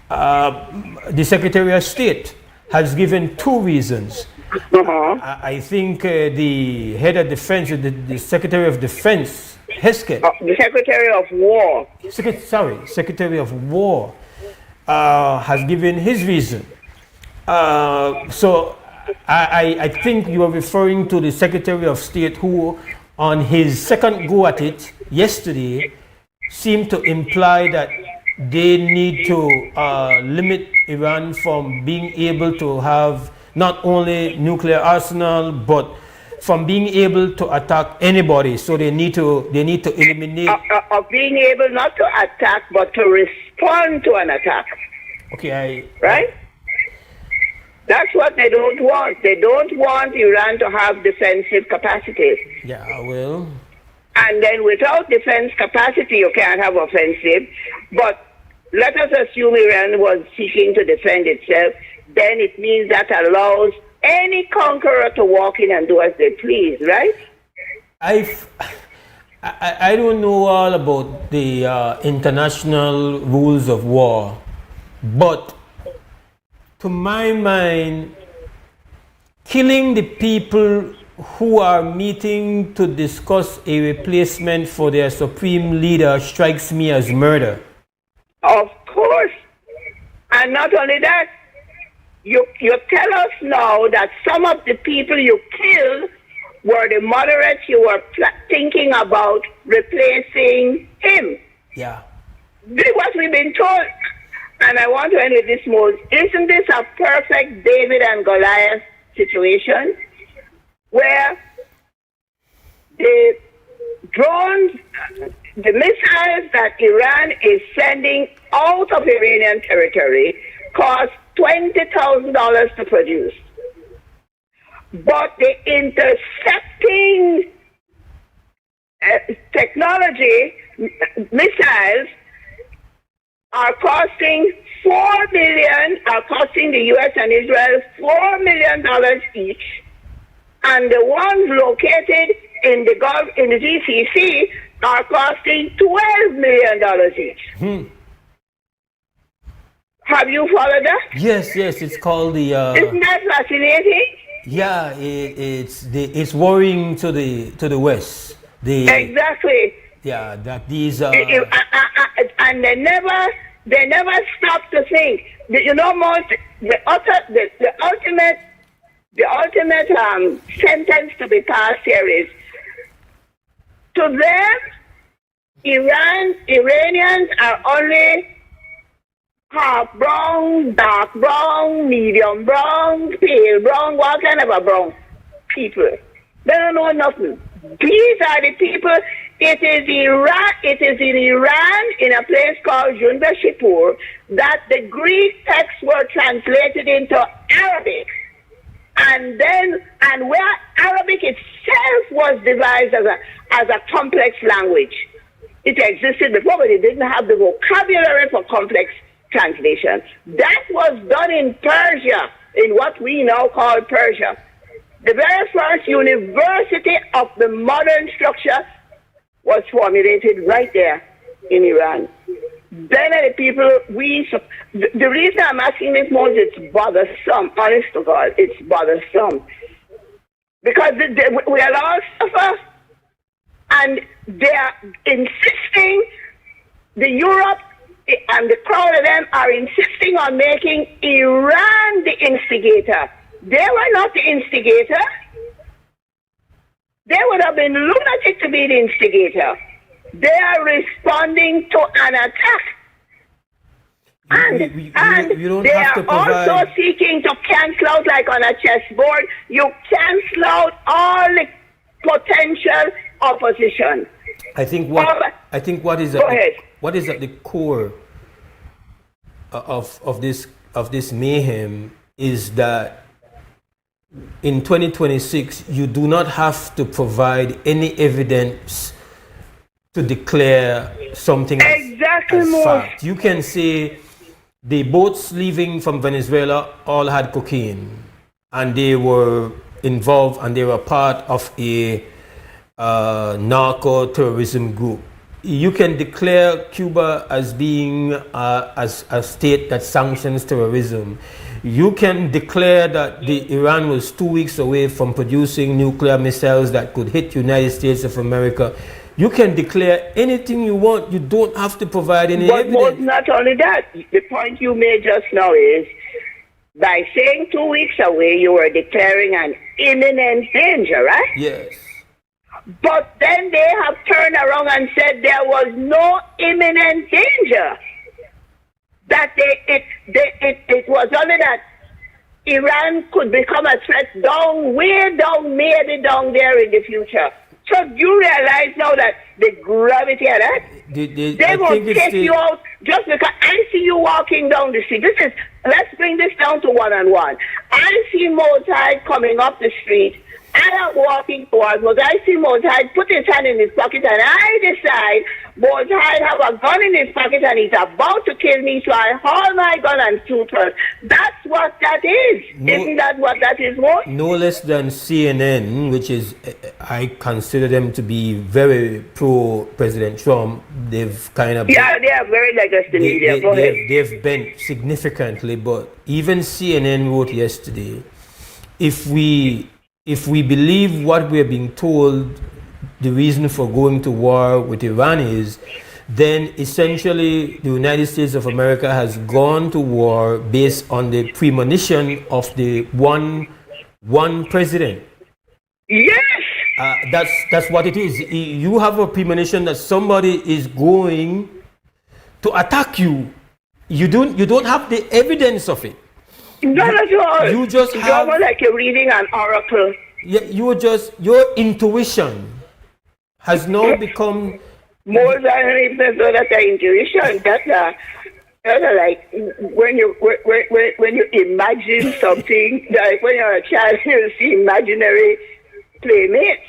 The Secretary of State has given 2 reasons. I think the head of defense, the Secretary of Defense, Hesketh. The Secretary of War. Secretary of War has given his reason. So I think you are referring to the Secretary of State who, on his second go at it yesterday, seemed to imply that they need to limit Iran from being able to have not only nuclear arsenal, but from being able to attack anybody. So they need to eliminate... Of being able not to attack, but to respond to an attack. Okay, right? That's what they don't want. They don't want Iran to have defensive capacity. Yeah, well. And then without defense capacity, you can't have offensive. But let us assume Iran was seeking to defend itself. Then it means that allows any conqueror to walk in and do as they please, right? I don't know all about the international rules of war, but to my mind, killing the people who are meeting to discuss a replacement for their supreme leader strikes me as murder. Of course. And not only that, you tell us now that some of the people you killed were the moderates you were thinking about replacing him. Yeah. This is what we've been told. And I want to end with this, Mose. Isn't this a perfect David and Goliath situation? Where the drones, the missiles that Iran is sending out of Iranian territory cost $20,000 to produce. But the intercepting technology, missiles, are costing costing the U.S. and Israel $4 million each. And the ones located in the Gulf, in the GCC, are costing $12 million each. Have you followed that? Yes, it's called the. Isn't that fascinating? Yeah, it's worrying to the West. Exactly. Yeah, that these. And they never stop to think. You know, most the ultimate sentence to be passed here is, to them, Iranians are only half brown, dark brown, medium brown, pale brown, what kind of a brown people. They don't know nothing. These are the people. It is in Iran, in a place called Shipur, that the Greek texts were translated into Arabic. And where Arabic itself was devised as a complex language. It existed before, but it didn't have the vocabulary for complex translation. That was done in Persia, in what we now call Persia. The very first university of the modern structure was formulated right there in Iran. Then the people, the reason I'm asking this, Mose, it's bothersome, honest to God, it's bothersome. Because we are all suffer, and they are insisting, the Europe and the crowd of them are insisting on making Iran the instigator. They were not the instigator. They would have been lunatic to be the instigator. They are responding to an attack. And they are also seeking to cancel out, like on a chessboard, you cancel out all the potential opposition. I think what is at the core of this mayhem is that in 2026 you do not have to provide any evidence to declare something as fact. You can say the boats leaving from Venezuela all had cocaine and they were involved and they were part of a narco-terrorism group. You can declare Cuba as being as a state that sanctions terrorism. You can declare that Iran was 2 weeks away from producing nuclear missiles that could hit United States of America. You can declare anything you want. You don't have to provide any evidence. But not only that, the point you made just now is, by saying 2 weeks away, you were declaring an imminent danger, right? Yes. But then they have turned around and said there was no imminent danger. That it was only that Iran could become a threat way down, maybe down there in the future. So you realize now that the gravity of that, they will take you out. Just because I see you walking down the street, let's bring this down to one-on-one. I see Mose Hyde coming up the street. I am walking towards Mose. I see Mose Hyde put his hand in his pocket, and I decide Mose Hyde have a gun in his pocket and he's about to kill me, so I haul my gun and shoot her. That's what that is. Isn't that what that is, Mose? No less than CNN, which is, I consider them to be very pro-President Trump. They've kind of... Yeah, they are very legacy media. Go ahead. They've bent significantly, but even CNN wrote yesterday, if we believe what we're being told, the reason for going to war with Iran is, then essentially the United States of America has gone to war based on the premonition of the one president. Yes. That's what it is. You have a premonition that somebody is going to attack you. You don't have the evidence of it. Not at all. You just have... You're like you're reading an oracle. Yeah, your intuition has now become... More than anything, so that's an intuition. That's like when you imagine something, like when you're a child, you see imaginary playmates.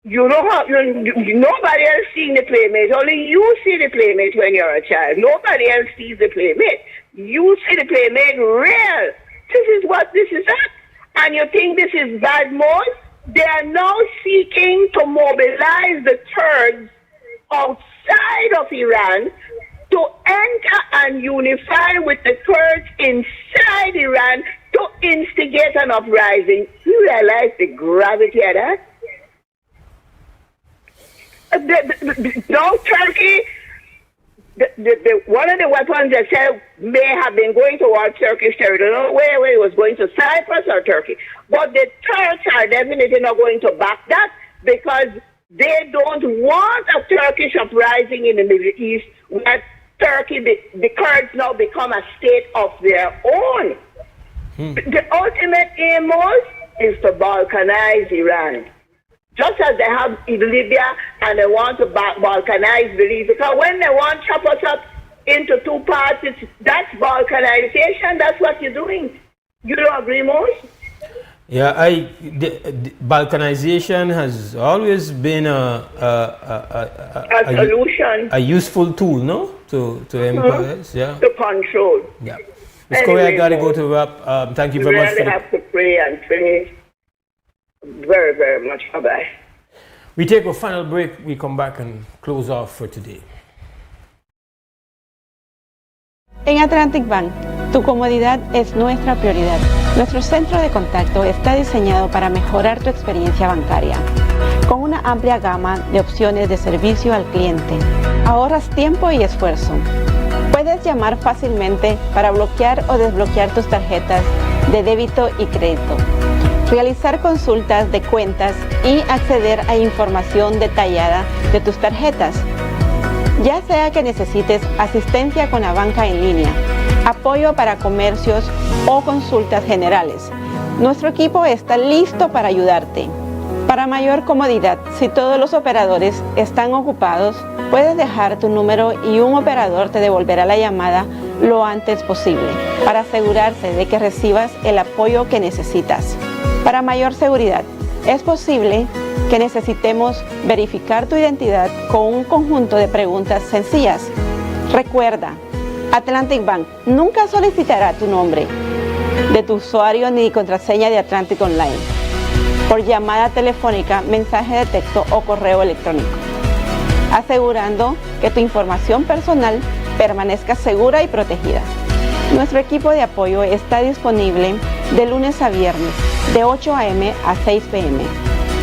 You know how nobody else sees the playmate. Only you see the playmate when you're a child. Nobody else sees the playmate. You see the playmate real. This is what this is at. And you think this is bad mode? They are now seeking to mobilize the Kurds outside of Iran to enter and unify with the Kurds inside Iran to instigate an uprising. You realize the gravity of that? Now Turkey, one of the weapons they said may have been going towards Turkish territory. I don't know where it was going, to Cyprus or Turkey. But the Turks are definitely not going to back that, because they don't want a Turkish uprising in the Middle East where the Kurds now become a state of their own. The ultimate aim is to balkanize Iran. Just as they have in Libya, and they want to balkanize Belize. Because when they want to chop us up into two parts, that's balkanization. That's what you're doing. You don't agree, Mose? Yeah, the balkanization has always been a solution, a useful tool, no, to empires, yeah, to control. Yeah. Ms. Corey, I gotta go to wrap. Thank you very much. We really have to pray and pray very, very much. Bye-bye. We take a final break. We come back and close off for today. En Atlantic Bank, tu comodidad es nuestra prioridad. Nuestro centro de contacto está diseñado para mejorar tu experiencia bancaria. Con una amplia gama de opciones de servicio al cliente, ahorras tiempo y esfuerzo. Puedes llamar fácilmente para bloquear o desbloquear tus tarjetas de débito y crédito, realizar consultas de cuentas y acceder a información detallada de tus tarjetas. Ya sea que necesites asistencia con la banca en línea, apoyo para comercios o consultas generales, nuestro equipo está listo para ayudarte. Para mayor comodidad, si todos los operadores están ocupados, puedes dejar tu número y un operador te devolverá la llamada lo antes posible para asegurarse de que recibas el apoyo que necesitas. Para mayor seguridad, es posible que necesitemos verificar tu identidad con un conjunto de preguntas sencillas. Recuerda, Atlantic Bank nunca solicitará tu nombre de tu usuario ni contraseña de Atlantic Online por llamada telefónica, mensaje de texto o correo electrónico, asegurando que tu información personal permanezca segura y protegida. Nuestro equipo de apoyo está disponible de lunes a viernes, de 8 a.m. a 6 p.m.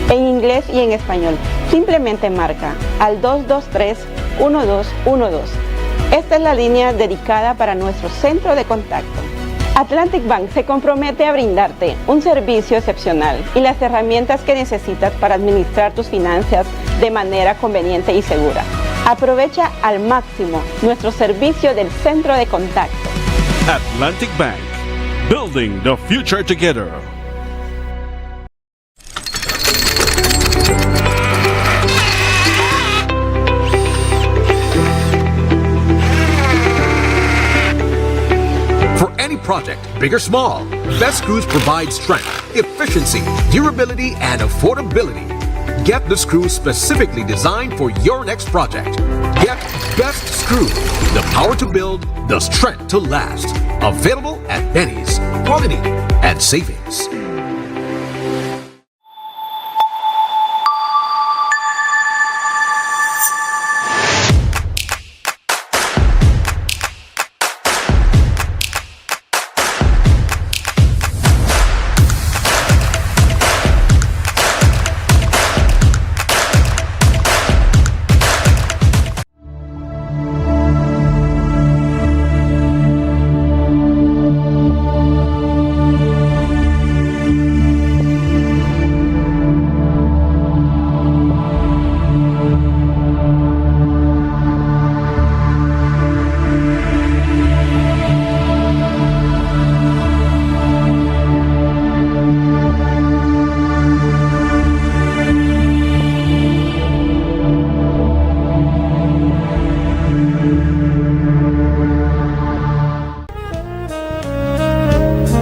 en inglés y en español. Simplemente marca al 223-1212. Esta es la línea dedicada para nuestro centro de contacto. Atlantic Bank se compromete a brindarte un servicio excepcional y las herramientas que necesitas para administrar tus finanzas de manera conveniente y segura. Aprovecha al máximo nuestro servicio del centro de contacto. Atlantic Bank, building the future together. big or small, best screws provide strength, efficiency, durability, and affordability. Get the screws specifically designed for your next project. Get Best Screw, the power to build, the strength to last. Available at Benny's. Quality and savings.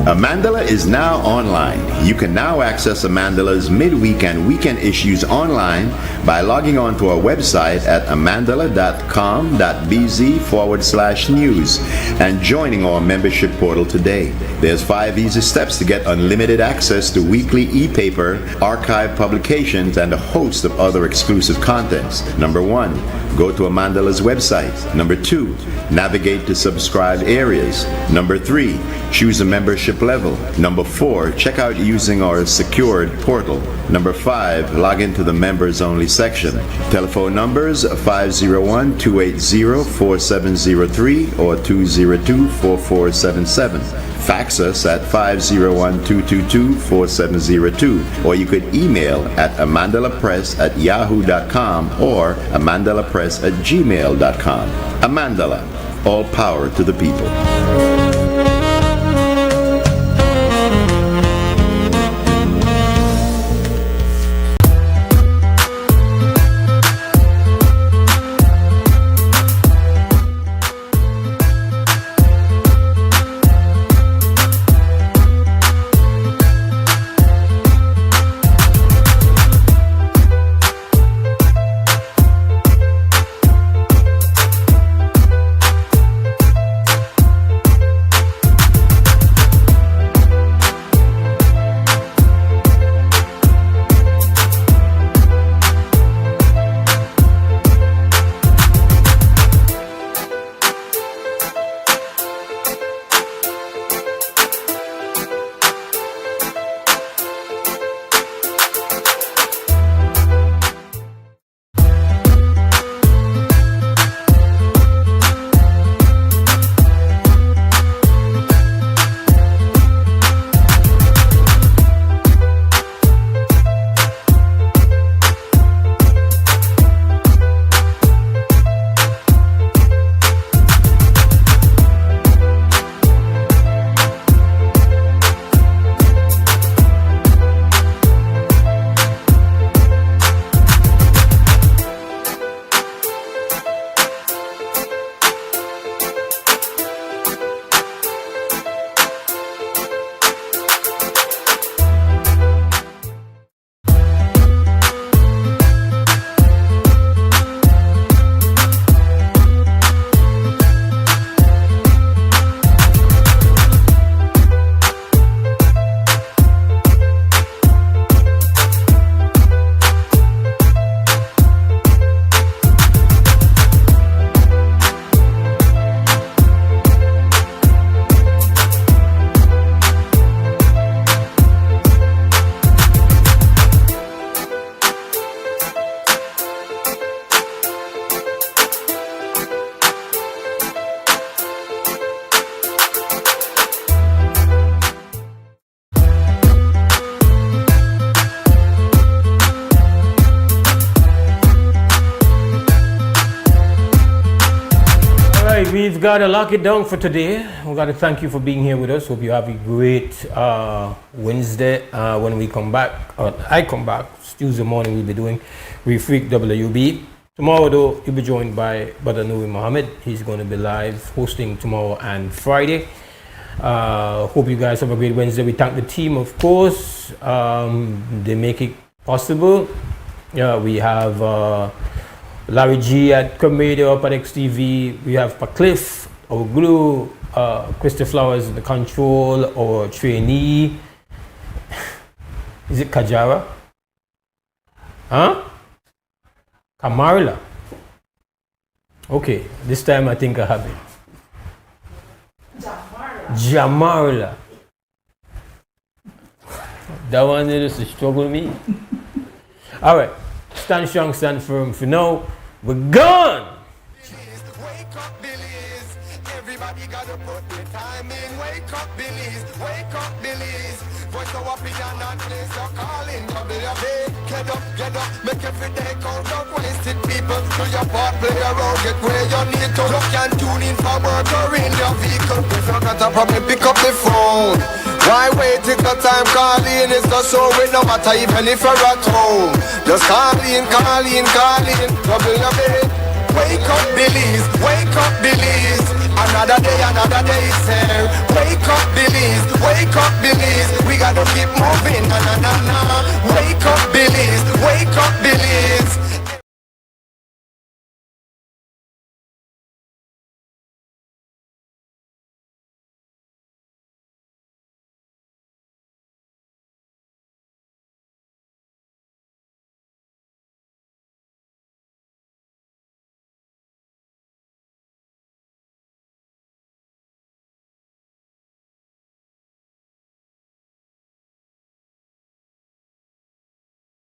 Amandala is now online. You can now access Amandala's midweek and weekend issues online by logging on to our website at amandala.com.bz/news and joining our membership portal today. There's 5 easy steps to get unlimited access to weekly e-paper, archive publications, and a host of other exclusive contents. Number 1, go to Amandala's website. Number 2, navigate to subscribed areas. Number 3, choose a membership level. Number 4, check out using our secured portal. Number 5, log into the members only section. Telephone numbers 501-280-4703 or 202-4477. Fax us at 501-222-4702, or you could email at amandalapress@yahoo.com or amandalapress@gmail.com. Amandala, all power to the people. We've got to lock it down for today. We've got to thank you for being here with us. Hope you have a great Wednesday. When we come back, I come back, Tuesday morning we'll be doing Refreak WUB. Tomorrow though, you'll be joined by Brother Nuri Mohammed. He's going to be live hosting tomorrow and Friday. Hope you guys have a great Wednesday. We thank the team, of course. They make it possible. We have Larry G at Comedian up at XTV. We have Pacliff, our glue, Krista Flowers in the control, our trainee. Is it Kajara? Huh? Kamarla. Okay, this time I think I have it. Jamarla. That one is to struggle me. All right, stand strong, stand firm. For now, we're gone. Everybody gotta put the time in. Wake up, Billy's. Wake up, Billy's. Voice of opinion and place your calling. WB. Get up, make every day count. Don't waste it, people. Do your part, play around, get where you need to. Look and tune in for work or in your vehicle. If you got a problem, pick up the phone. Why wait till the time calling? It's not so it no matter even if you're at home. Just call in. WB. Wake up, Billy's. Wake up, Billy's. Another day is here. Wake up, Billy's. Wake up, Billy's. We gotta keep moving. Na. Wake up, Billy's. Wake up, Billy's.